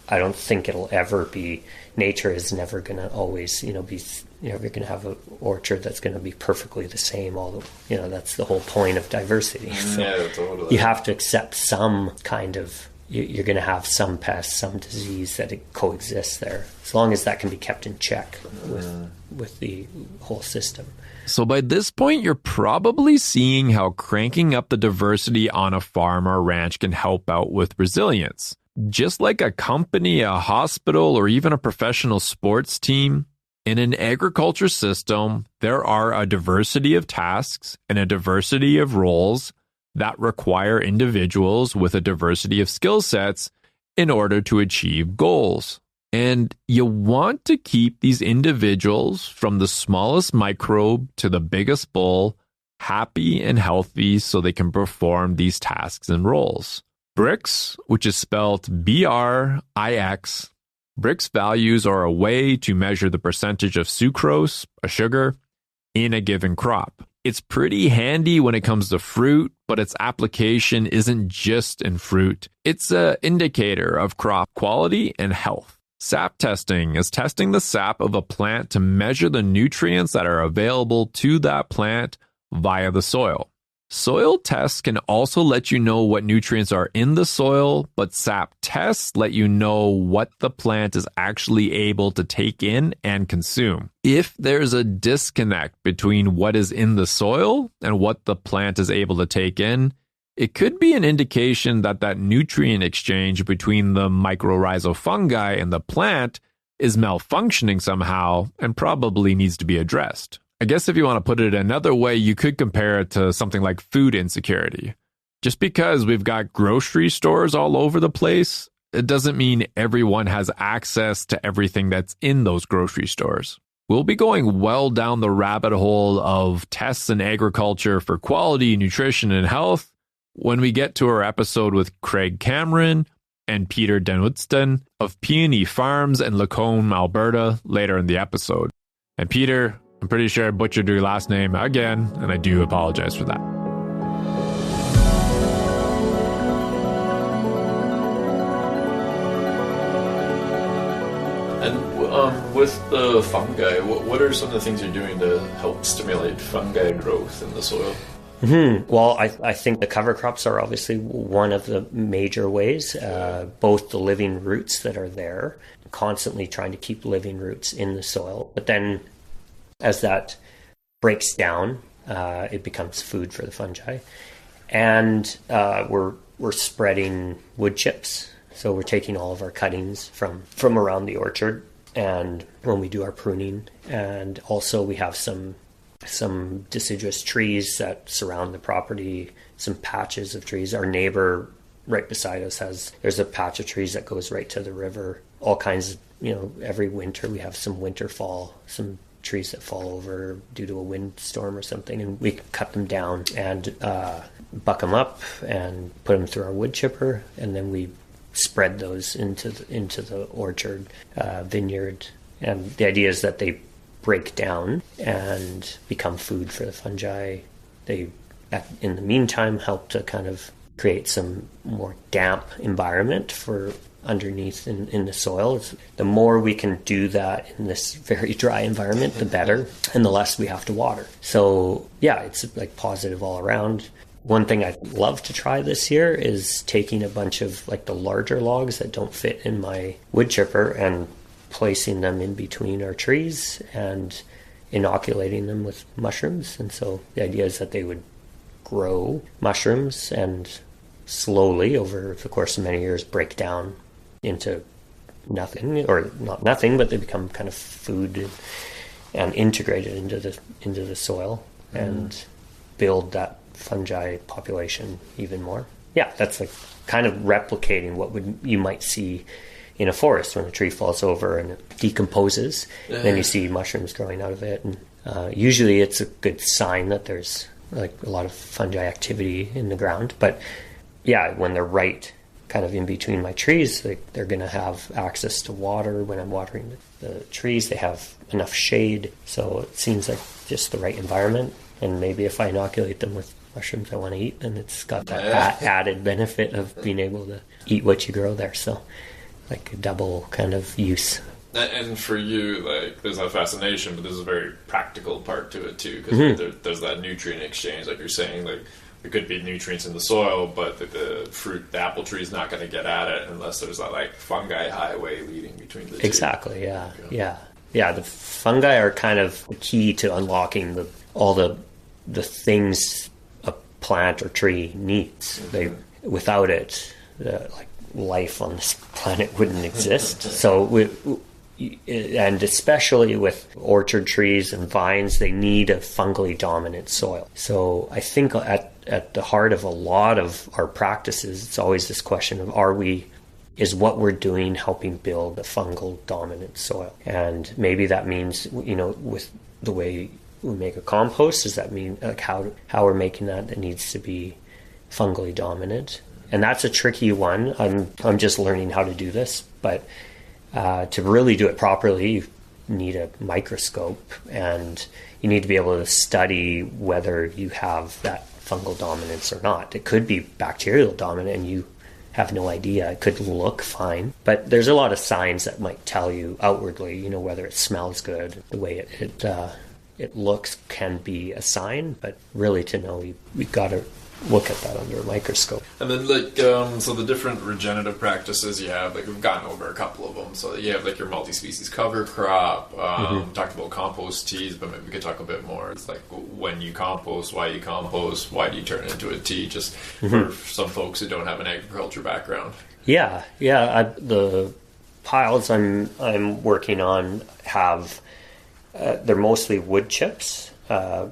I don't think it'll ever be, nature is never going to always, be, you're going to have an orchard that's going to be perfectly the same. That's the whole point of diversity. So yeah, totally. You have to accept some kind of, you're going to have some pests, some disease that it coexists there, as long as that can be kept in check with the whole system. So by this point, you're probably seeing how cranking up the diversity on a farm or ranch can help out with resilience. Just like a company, a hospital, or even a professional sports team, in an agriculture system, there are a diversity of tasks and a diversity of roles that require individuals with a diversity of skill sets in order to achieve goals. And you want to keep these individuals, from the smallest microbe to the biggest bull, happy and healthy so they can perform these tasks and roles. Brix, which is spelled B-R-I-X, Brix values are a way to measure the percentage of sucrose, a sugar, in a given crop. It's pretty handy when it comes to fruit, but its application isn't just in fruit. It's an indicator of crop quality and health. Sap testing is testing the sap of a plant to measure the nutrients that are available to that plant via the soil. Soil tests can also let you know what nutrients are in the soil, but sap tests let you know what the plant is actually able to take in and consume. If there's a disconnect between what is in the soil and what the plant is able to take in, it could be an indication that nutrient exchange between the mycorrhizal fungi and the plant is malfunctioning somehow and probably needs to be addressed. I guess if you want to put it another way, you could compare it to something like food insecurity. Just because we've got grocery stores all over the place, it doesn't mean everyone has access to everything that's in those grocery stores. We'll be going well down the rabbit hole of tests in agriculture for quality, nutrition, and health when we get to our episode with Craig Cameron and Peter Denwoodson of Peony Farms in Lacombe, Alberta, later in the episode. And Peter, I'm pretty sure I butchered your last name again, and I do apologize for that. And with the fungi, what are some of the things you're doing to help stimulate fungi growth in the soil? Well, I think the cover crops are obviously one of the major ways, both the living roots that are there, constantly trying to keep living roots in the soil, but then as that breaks down, it becomes food for the fungi. And we're spreading wood chips. So we're taking all of our cuttings from around the orchard, and when we do our pruning, and also we have some deciduous trees that surround the property, some patches of trees. Our neighbor right beside us there's a patch of trees that goes right to the river. All kinds of, every winter we have some some trees that fall over due to a windstorm or something, and we cut them down and buck them up and put them through our wood chipper, and then we spread those into the orchard, vineyard. And the idea is that they break down and become food for the fungi. They, in the meantime, help to kind of create some more damp environment for underneath in the soil. The more we can do that in this very dry environment, the better, and the less we have to water. So yeah, it's like positive all around. One thing I'd love to try this year is taking a bunch of like the larger logs that don't fit in my wood chipper and placing them in between our trees and inoculating them with mushrooms. And so the idea is that they would grow mushrooms and slowly over the course of many years break down into nothing, or not nothing, but they become kind of food and integrated into the soil and build that fungi population even more. Yeah, that's like kind of replicating what you might see in a forest when a tree falls over and it decomposes. Then you see mushrooms growing out of it, and usually it's a good sign that there's like a lot of fungi activity in the ground. But yeah, when they're right kind of in between my trees, they're going to have access to water when I'm watering the trees. They have enough shade. So it seems like just the right environment. And maybe if I inoculate them with mushrooms I want to eat, then it's got that added benefit of being able to eat what you grow there. So like a double kind of use. And for you, like, there's that fascination, but there's a very practical part to it too, because there's that nutrient exchange, like you're saying. Like, there could be nutrients in the soil, but the apple tree is not going to get at it unless there's that like fungi highway leading between the two. Exactly. Yeah. The fungi are kind of the key to unlocking all the things a plant or tree needs. Without it, like life on this planet wouldn't exist. So and especially with orchard trees and vines, they need a fungally dominant soil. So I think at the heart of a lot of our practices, it's always this question of is what we're doing helping build a fungal dominant soil? And maybe that means, with the way we make a compost, does that mean like how we're making that? It needs to be fungally dominant. And that's a tricky one. I'm just learning how to do this, but to really do it properly, you need a microscope, and you need to be able to study whether you have that fungal dominance or not. It could be bacterial dominant and you have no idea. It could look fine, but there's a lot of signs that might tell you outwardly, whether it smells good, the way it looks can be a sign, but really to know, we've got to look at that under a microscope. And then so the different regenerative practices you have, like we've gotten over a couple of them. So you have like your multi-species cover crop, talked about compost teas, but maybe we could talk a bit more. It's like when you compost, why you compost, why do you turn it into a tea, just for some folks who don't have an agriculture background. The piles I'm working on have, they're mostly wood chips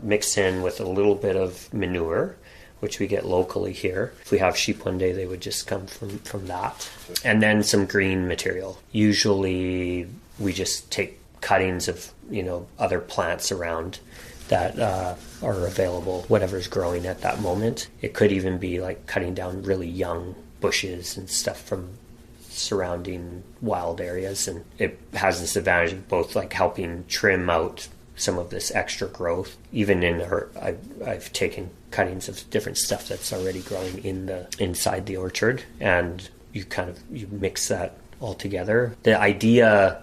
mixed in with a little bit of manure, which we get locally here. If we have sheep one day, they would just come from that. And then some green material. Usually we just take cuttings of, other plants around that are available, whatever's growing at that moment. It could even be like cutting down really young bushes and stuff from surrounding wild areas. And it has this advantage of both like helping trim out some of this extra growth. Even I've taken cuttings of different stuff that's already growing inside the orchard, and you mix that all together. The idea,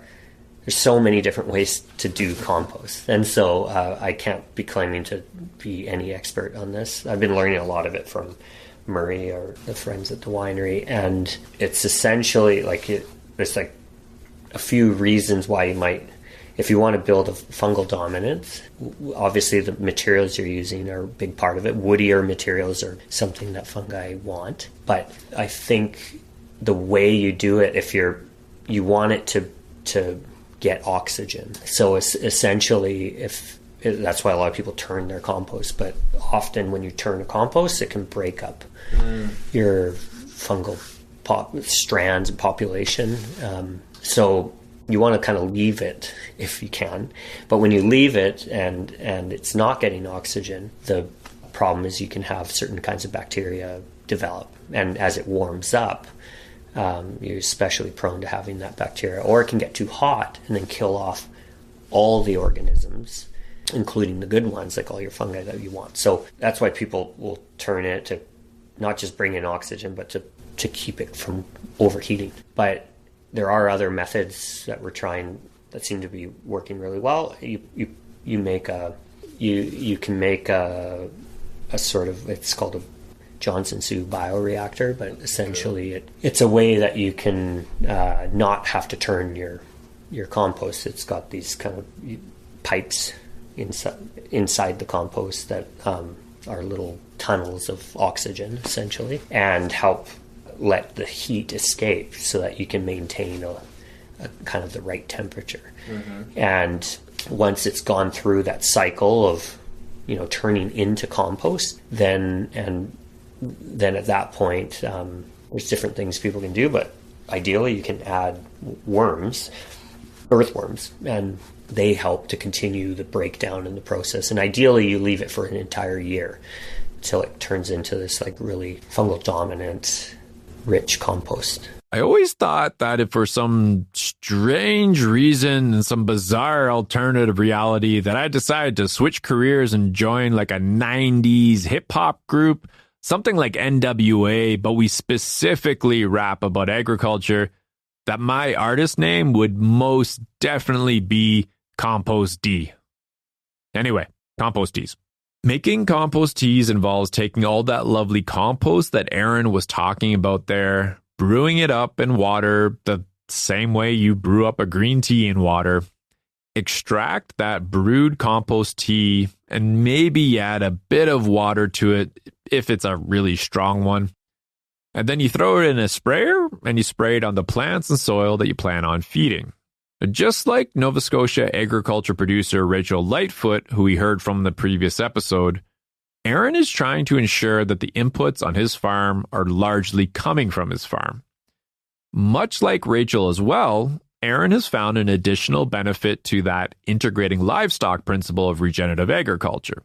there's so many different ways to do compost, and so I can't be claiming to be any expert on this. I've been learning a lot of it from Murray or the friends at the winery, and it's essentially there's like a few reasons why you might, if you want to build a fungal dominance, obviously the materials you're using are a big part of it. Woodier materials are something that fungi want. But I think the way you do it, if you want it to get oxygen. So it's essentially, that's why a lot of people turn their compost. But often when you turn a compost, it can break up your fungal strands and population. So you want to kind of leave it if you can. But when you leave it and it's not getting oxygen, the problem is you can have certain kinds of bacteria develop. And as it warms up, you're especially prone to having that bacteria. Or it can get too hot and then kill off all the organisms, including the good ones, like all your fungi that you want. So that's why people will turn it to not just bring in oxygen, but to keep it from overheating. But there are other methods that we're trying that seem to be working really well. You can make a sort of, it's called a Johnson Sioux bioreactor, but essentially it's a way that you can not have to turn your compost. It's got these kind of pipes inside the compost that are little tunnels of oxygen essentially, and help let the heat escape so that you can maintain a kind of the right temperature. And once it's gone through that cycle of turning into compost, then at that point there's different things people can do, but ideally you can add worms earthworms, and they help to continue the breakdown in the process. And ideally, you leave it for an entire year until it turns into this like really fungal dominant, rich compost. I always thought that if for some strange reason and some bizarre alternative reality that I decided to switch careers and join like a 90s hip hop group, something like NWA, but we specifically rap about agriculture, that my artist name would most definitely be Compost D. Anyway, compost teas. Making compost teas involves taking all that lovely compost that Aaron was talking about there, brewing it up in water the same way you brew up a green tea in water, extract that brewed compost tea, and maybe add a bit of water to it if it's a really strong one. And then you throw it in a sprayer and you spray it on the plants and soil that you plan on feeding. Just like Nova Scotia agriculture producer Rachel Lightfoot, who we heard from in the previous episode, Aaron is trying to ensure that the inputs on his farm are largely coming from his farm. Much like Rachel as well, Aaron has found an additional benefit to that integrating livestock principle of regenerative agriculture.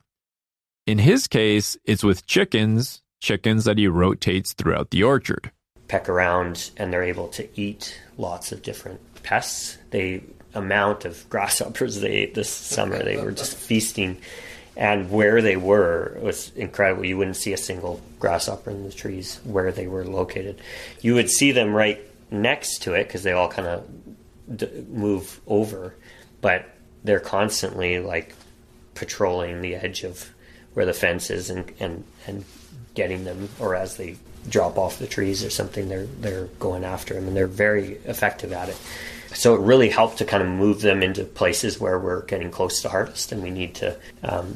In his case, it's with chickens that he rotates throughout the orchard. Peck around and they're able to eat lots of different pests. The amount of grasshoppers they ate this summer, they were just feasting. And where they were was incredible. You wouldn't see a single grasshopper in the trees where they were located. You would see them right next to it because they all kind of move over. But they're constantly like patrolling the edge of where the fence is and getting them, or as they drop off the trees or something, they're going after them, and they're very effective at it. So it really helped to kind of move them into places where we're getting close to harvest, and we need to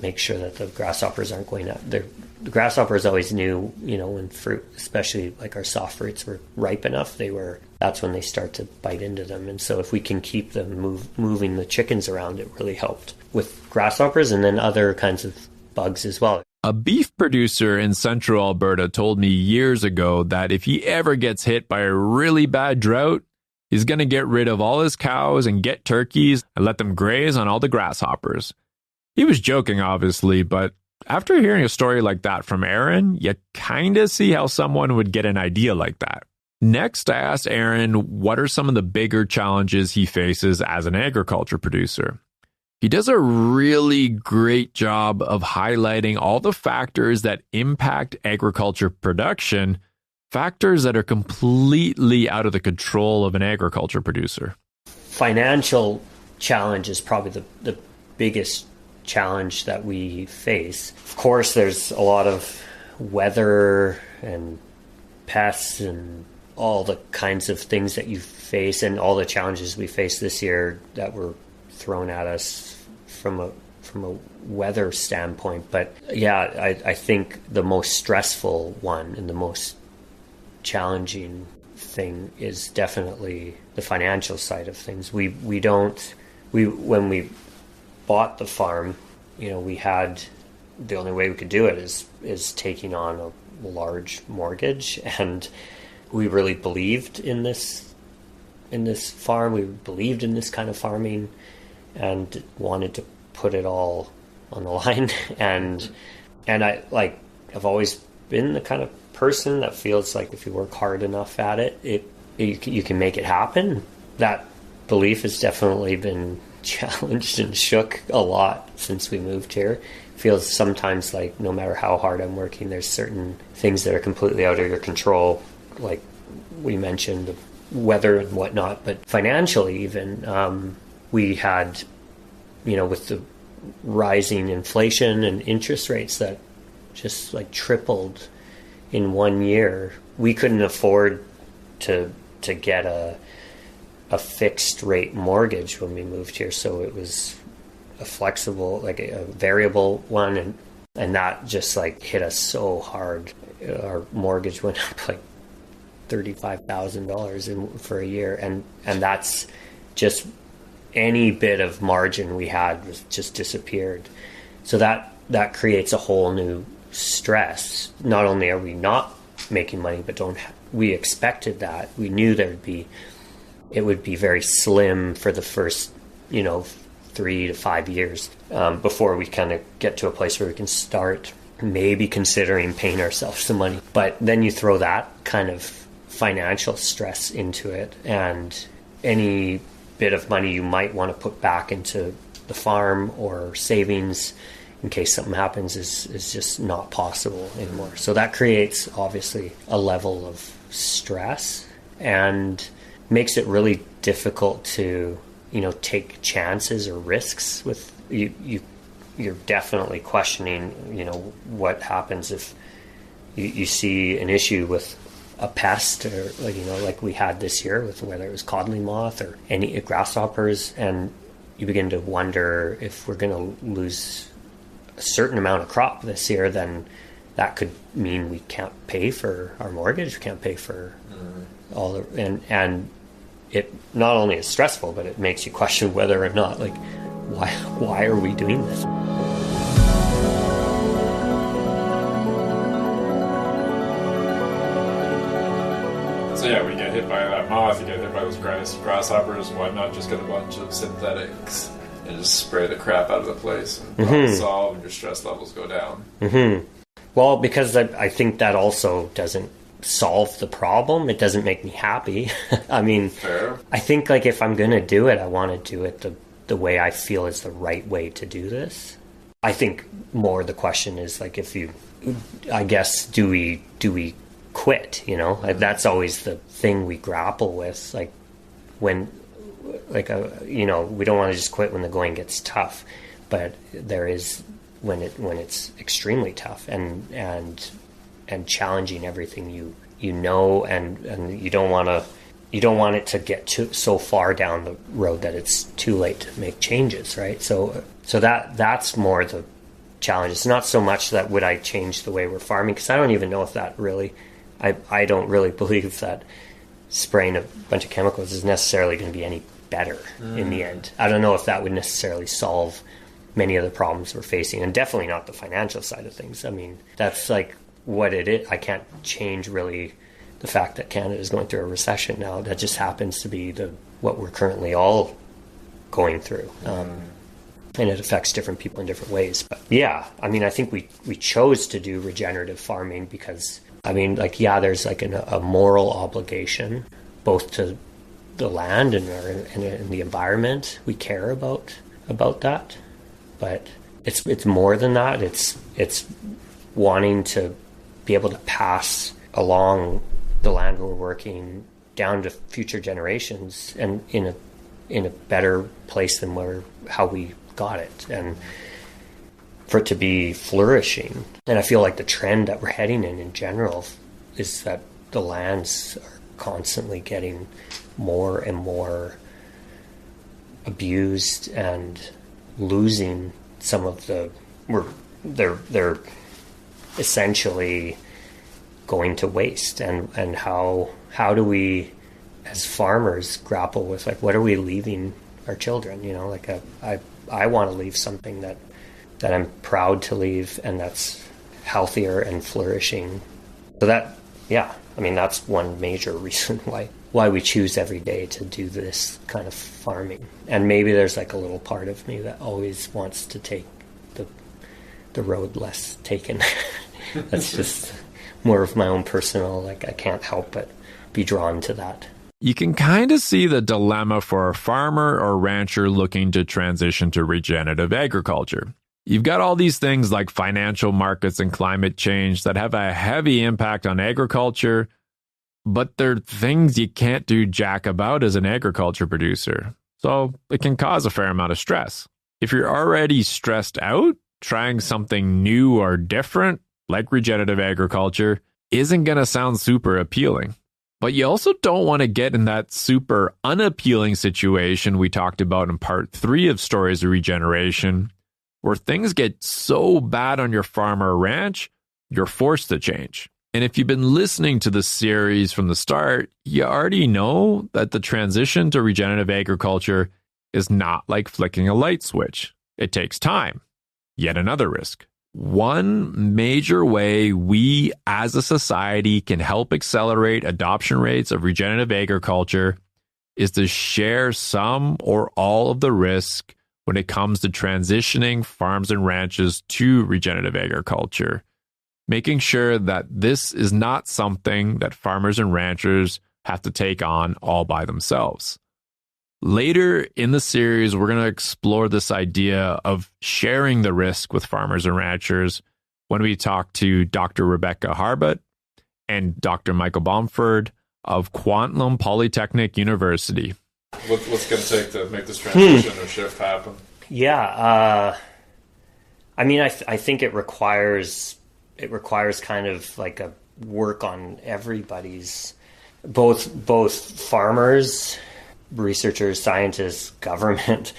make sure that the grasshoppers aren't going out. The grasshoppers always knew, when fruit, especially like our soft fruits, were ripe enough, that's when they start to bite into them. And so if we can keep them moving the chickens around, it really helped with grasshoppers and then other kinds of bugs as well. A beef producer in central Alberta told me years ago that if he ever gets hit by a really bad drought, he's going to get rid of all his cows and get turkeys and let them graze on all the grasshoppers. He was joking, obviously, but after hearing a story like that from Aaron, you kind of see how someone would get an idea like that. Next, I asked Aaron what are some of the bigger challenges he faces as an agriculture producer. He does a really great job of highlighting all the factors that impact agriculture production, factors that are completely out of the control of an agriculture producer. Financial challenge is probably the biggest challenge that we face. Of course, there's a lot of weather and pests and all the kinds of things that you face, and all the challenges we faced this year that were thrown at us from a weather standpoint. But yeah, I think the most stressful one and the most challenging thing is definitely the financial side of things. When we bought the farm, we had, the only way we could do it is taking on a large mortgage, and we really believed in this farm. We believed in this kind of farming and wanted to put it all on the line. And I've always been the kind of person that feels like if you work hard enough at it, you can make it happen. That belief has definitely been challenged and shook a lot since we moved here. It feels sometimes like no matter how hard I'm working, there's certain things that are completely out of your control, like we mentioned, the weather and whatnot. But financially even, we had, with the rising inflation and interest rates that just like tripled in 1 year, we couldn't afford to get a fixed rate mortgage when we moved here. So it was a flexible, like a variable one, and that just like hit us so hard. Our mortgage went up like $35,000 for a year, and that's just any bit of margin we had was just disappeared. So that creates a whole new stress. Not only are we not making money, but we expected that. We knew there'd be it would be very slim for the first, 3 to 5 years before we kind of get to a place where we can start maybe considering paying ourselves some money. But then you throw that kind of financial stress into it, and any bit of money you might want to put back into the farm or savings in case something happens is just not possible anymore. So that creates obviously a level of stress and makes it really difficult to take chances or risks with you. You're definitely questioning what happens if you see an issue with a pest, or like we had this year with whether it was codling moth or any grasshoppers, and you begin to wonder if we're going to lose a certain amount of crop this year, then that could mean we can't pay for our mortgage, we can't pay for all the, and it not only is stressful, but it makes you question whether or not, like, why are we doing this? So yeah, we get hit by that moth, you get hit by those grasshoppers, why not just get a bunch of synthetics and just spray the crap out of the place and problem solve, and your stress levels go down? Mm-hmm. Well, because I think that also doesn't solve the problem. It doesn't make me happy. I mean, fair. I think like if I'm going to do it, I want to do it the way I feel is the right way to do this. I think more the question is like, I guess, do we quit, Like, that's always the thing we grapple with, like when we don't want to just quit when the going gets tough, but there is when it's extremely tough and challenging everything and you don't want it to get so far down the road that it's too late to make changes, right? So that's more the challenge. It's not so much that would I change the way we're farming, because I don't even know if that really, I don't really believe that spraying a bunch of chemicals is necessarily going to be any better in the end. I don't know if that would necessarily solve many of the problems we're facing, and definitely not the financial side of things. I mean, that's like what it is. I can't change really the fact that Canada is going through a recession now. That just happens to be what we're currently all going through. And it affects different people in different ways. But yeah, I mean, I think we chose to do regenerative farming because, I mean, like, yeah, there's like a moral obligation both to the land and the environment. We care about that, but it's more than that. It's wanting to be able to pass along the land we're working down to future generations and in a better place than how we got it, and for it to be flourishing. And I feel like the trend that we're heading in general is that the lands are constantly getting more and more abused and losing some of they're essentially going to waste. And how do we as farmers grapple with, like, what are we leaving our children? Like, I want to leave something that I'm proud to leave, and that's healthier and flourishing. So that, yeah, I mean, that's one major reason why we choose every day to do this kind of farming. And maybe there's like a little part of me that always wants to take the road less taken. That's just more of my own personal, like, I can't help but be drawn to that. You can kind of see the dilemma for a farmer or rancher looking to transition to regenerative agriculture. You've got all these things like financial markets and climate change that have a heavy impact on agriculture, but they're things you can't do jack about as an agriculture producer. So it can cause a fair amount of stress. If you're already stressed out, trying something new or different, like regenerative agriculture, isn't going to sound super appealing. But you also don't want to get in that super unappealing situation we talked about in part 3 of Stories of Regeneration, where things get so bad on your farm or ranch, you're forced to change. And if you've been listening to the series from the start, you already know that the transition to regenerative agriculture is not like flicking a light switch. It takes time. Yet another risk. One major way we as a society can help accelerate adoption rates of regenerative agriculture is to share some or all of the risk when it comes to transitioning farms and ranches to regenerative agriculture, making sure that this is not something that farmers and ranchers have to take on all by themselves. Later in the series, we're going to explore this idea of sharing the risk with farmers and ranchers when we talk to Dr. Rebecca Harbut and Dr. Michael Bomford of Kwantlen Polytechnic University. What's going to take to make this transition or shift happen? Yeah, I mean, I think it requires kind of like a work on everybody's, both farmers, researchers, scientists, government,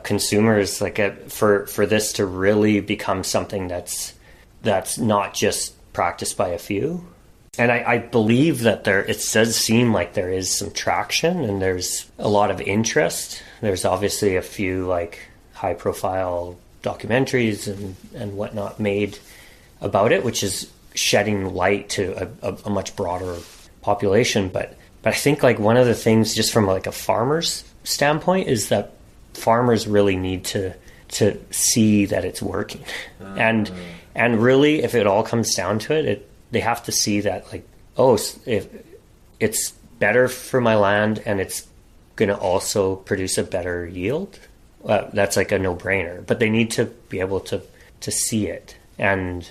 consumers, for this to really become something that's not just practiced by a few. And I believe that it does seem like there is some traction and there's a lot of interest. There's obviously a few like high profile documentaries and whatnot made about it, which is shedding light to a much broader population. But I think like one of the things just from like a farmer's standpoint is that farmers really need to see that it's working. And really, if it all comes down to it, they have to see that like, oh, if it's better for my land and it's going to also produce a better yield, that's like a no-brainer. But they need to be able to see it. And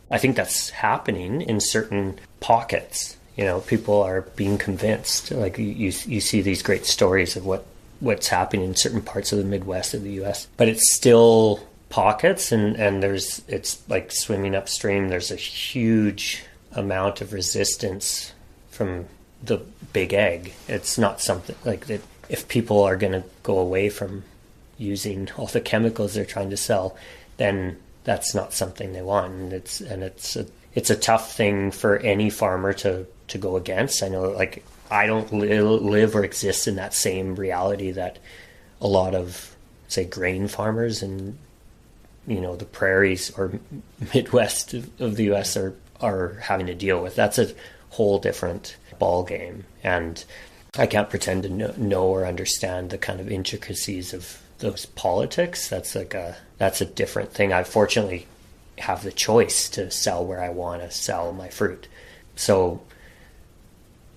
I think that's happening in certain pockets. You know, people are being convinced. Like you see these great stories of what's happening in certain parts of the Midwest of the U.S. But it's still pockets, and it's like swimming upstream. There's a huge amount of resistance from the big ag. It's not something like that. If people are going to go away from using all the chemicals they're trying to sell, then that's not something they want. And it's a tough thing for any farmer to go against. I know, like, I don't live or exist in that same reality that a lot of, say, grain farmers in, you know, the prairies or Midwest of the U.S. are having to deal with. That's a whole different ball game, and I can't pretend to know or understand the kind of intricacies of those politics. That's a different thing. I fortunately have the choice to sell where I want to sell my fruit. So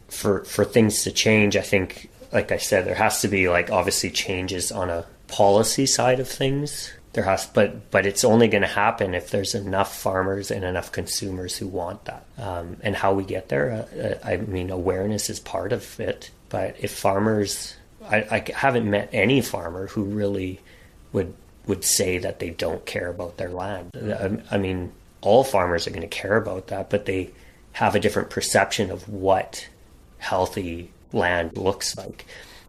for things to change, I think, like I said, there has to be like obviously changes on a policy side of things. But it's only going to happen if there's enough farmers and enough consumers who want that. And how we get there, I mean, awareness is part of it. But if farmers, I haven't met any farmer who really would say that they don't care about their land. I mean, all farmers are going to care about that, but they have a different perception of what healthy land looks like.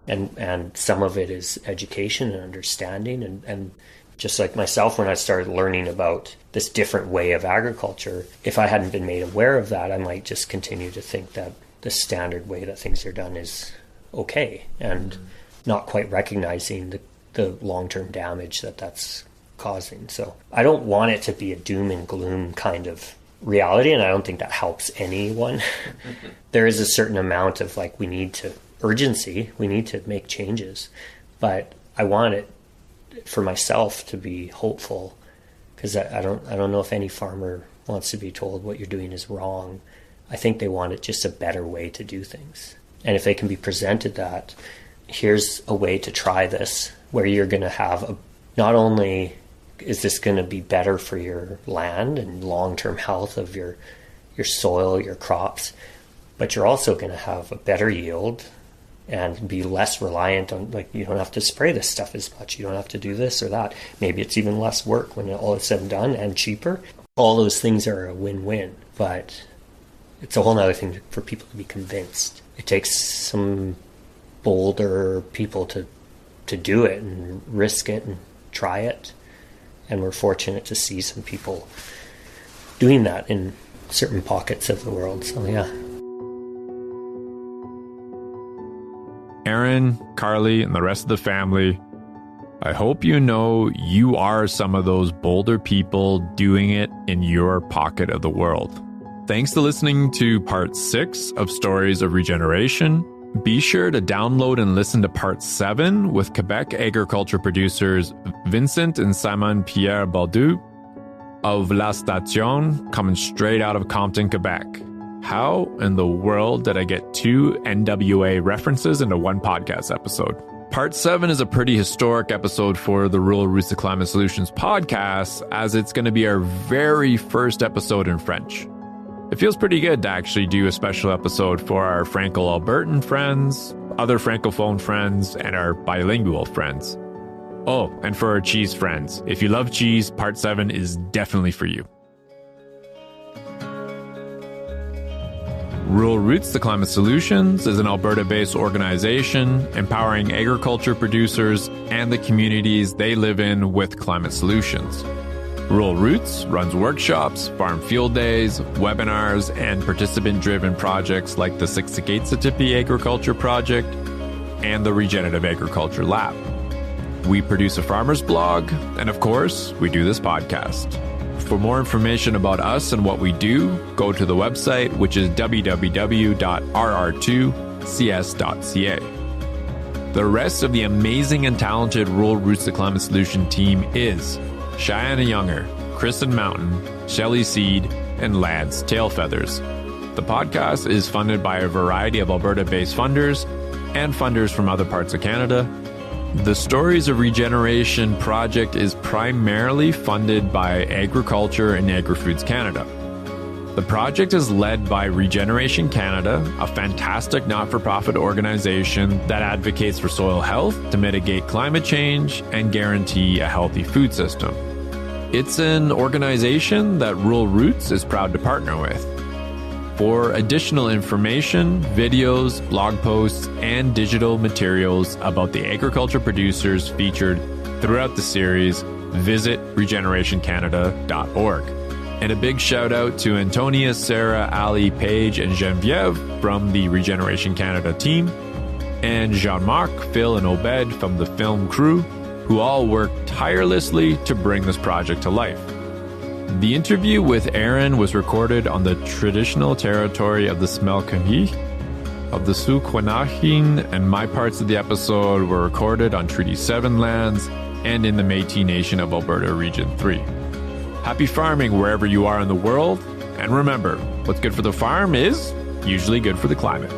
And some of it is education and understanding. And just like myself, when I started learning about this different way of agriculture, if I hadn't been made aware of that, I might just continue to think that the standard way that things are done is okay, and not quite recognizing the long-term damage that's causing. So I don't want it to be a doom and gloom kind of reality, and I don't think that helps anyone. There is a certain amount of like, we need urgency, we need to make changes, but I want it for myself to be hopeful, because I don't know if any farmer wants to be told what you're doing is wrong. I think they want it just a better way to do things. And if they can be presented that, here's a way to try this, where you're going to have not only is this going to be better for your land and long-term health of your soil, your crops, but you're also going to have a better yield and be less reliant on, like, you don't have to spray this stuff as much. You don't have to do this or that. Maybe it's even less work when all is said and done, and cheaper. All those things are a win-win, but it's a whole nother thing for people to be convinced. It takes some bolder people to do it and risk it and try it. And we're fortunate to see some people doing that in certain pockets of the world. So, yeah. Aaron, Carly, and the rest of the family, I hope you know you are some of those bolder people doing it in your pocket of the world. Thanks to listening to part 6 of Stories of Regeneration. Be sure to download and listen to Part 7 with Quebec agriculture producers Vincent and Simon Pierre Baldoux of La Station, coming straight out of Compton, Quebec. How in the world did I get 2 NWA references into one podcast episode? Part 7 is a pretty historic episode for the Rural Roots to Climate Solutions podcast, as it's going to be our very first episode in French. It feels pretty good to actually do a special episode for our Franco-Albertan friends, other Francophone friends, and our bilingual friends. Oh, and for our cheese friends. If you love cheese, Part 7 is definitely for you. Rural Roots to Climate Solutions is an Alberta-based organization empowering agriculture producers and the communities they live in with climate solutions. Rural Roots runs workshops, farm field days, webinars, and participant-driven projects like the Siksikaitsatipi Agriculture Project and the Regenerative Agriculture Lab. We produce a farmer's blog, and of course, we do this podcast. For more information about us and what we do, go to the website, which is www.rr2cs.ca. The rest of the amazing and talented Rural Roots to Climate Solution team is Cheyenne Younger, Kristen Mountain, Shelley Seed, and Lance Tailfeathers. The podcast is funded by a variety of Alberta-based funders and funders from other parts of Canada. The Stories of Regeneration project is primarily funded by Agriculture and Agri-Foods Canada. The project is led by Regeneration Canada, a fantastic not-for-profit organization that advocates for soil health to mitigate climate change and guarantee a healthy food system. It's an organization that Rural Roots is proud to partner with. For additional information, videos, blog posts, and digital materials about the agriculture producers featured throughout the series, visit regenerationcanada.org. And a big shout out to Antonia, Sarah, Ali, Paige, and Genevieve from the Regeneration Canada team, and Jean-Marc, Phil, and Obed from the film crew, who all worked tirelessly to bring this project to life. The interview with Aaron was recorded on the traditional territory of the Smelkahi, of the Suquehanaughta, and my parts of the episode were recorded on Treaty 7 lands and in the Métis Nation of Alberta Region 3. Happy farming wherever you are in the world, and remember, what's good for the farm is usually good for the climate.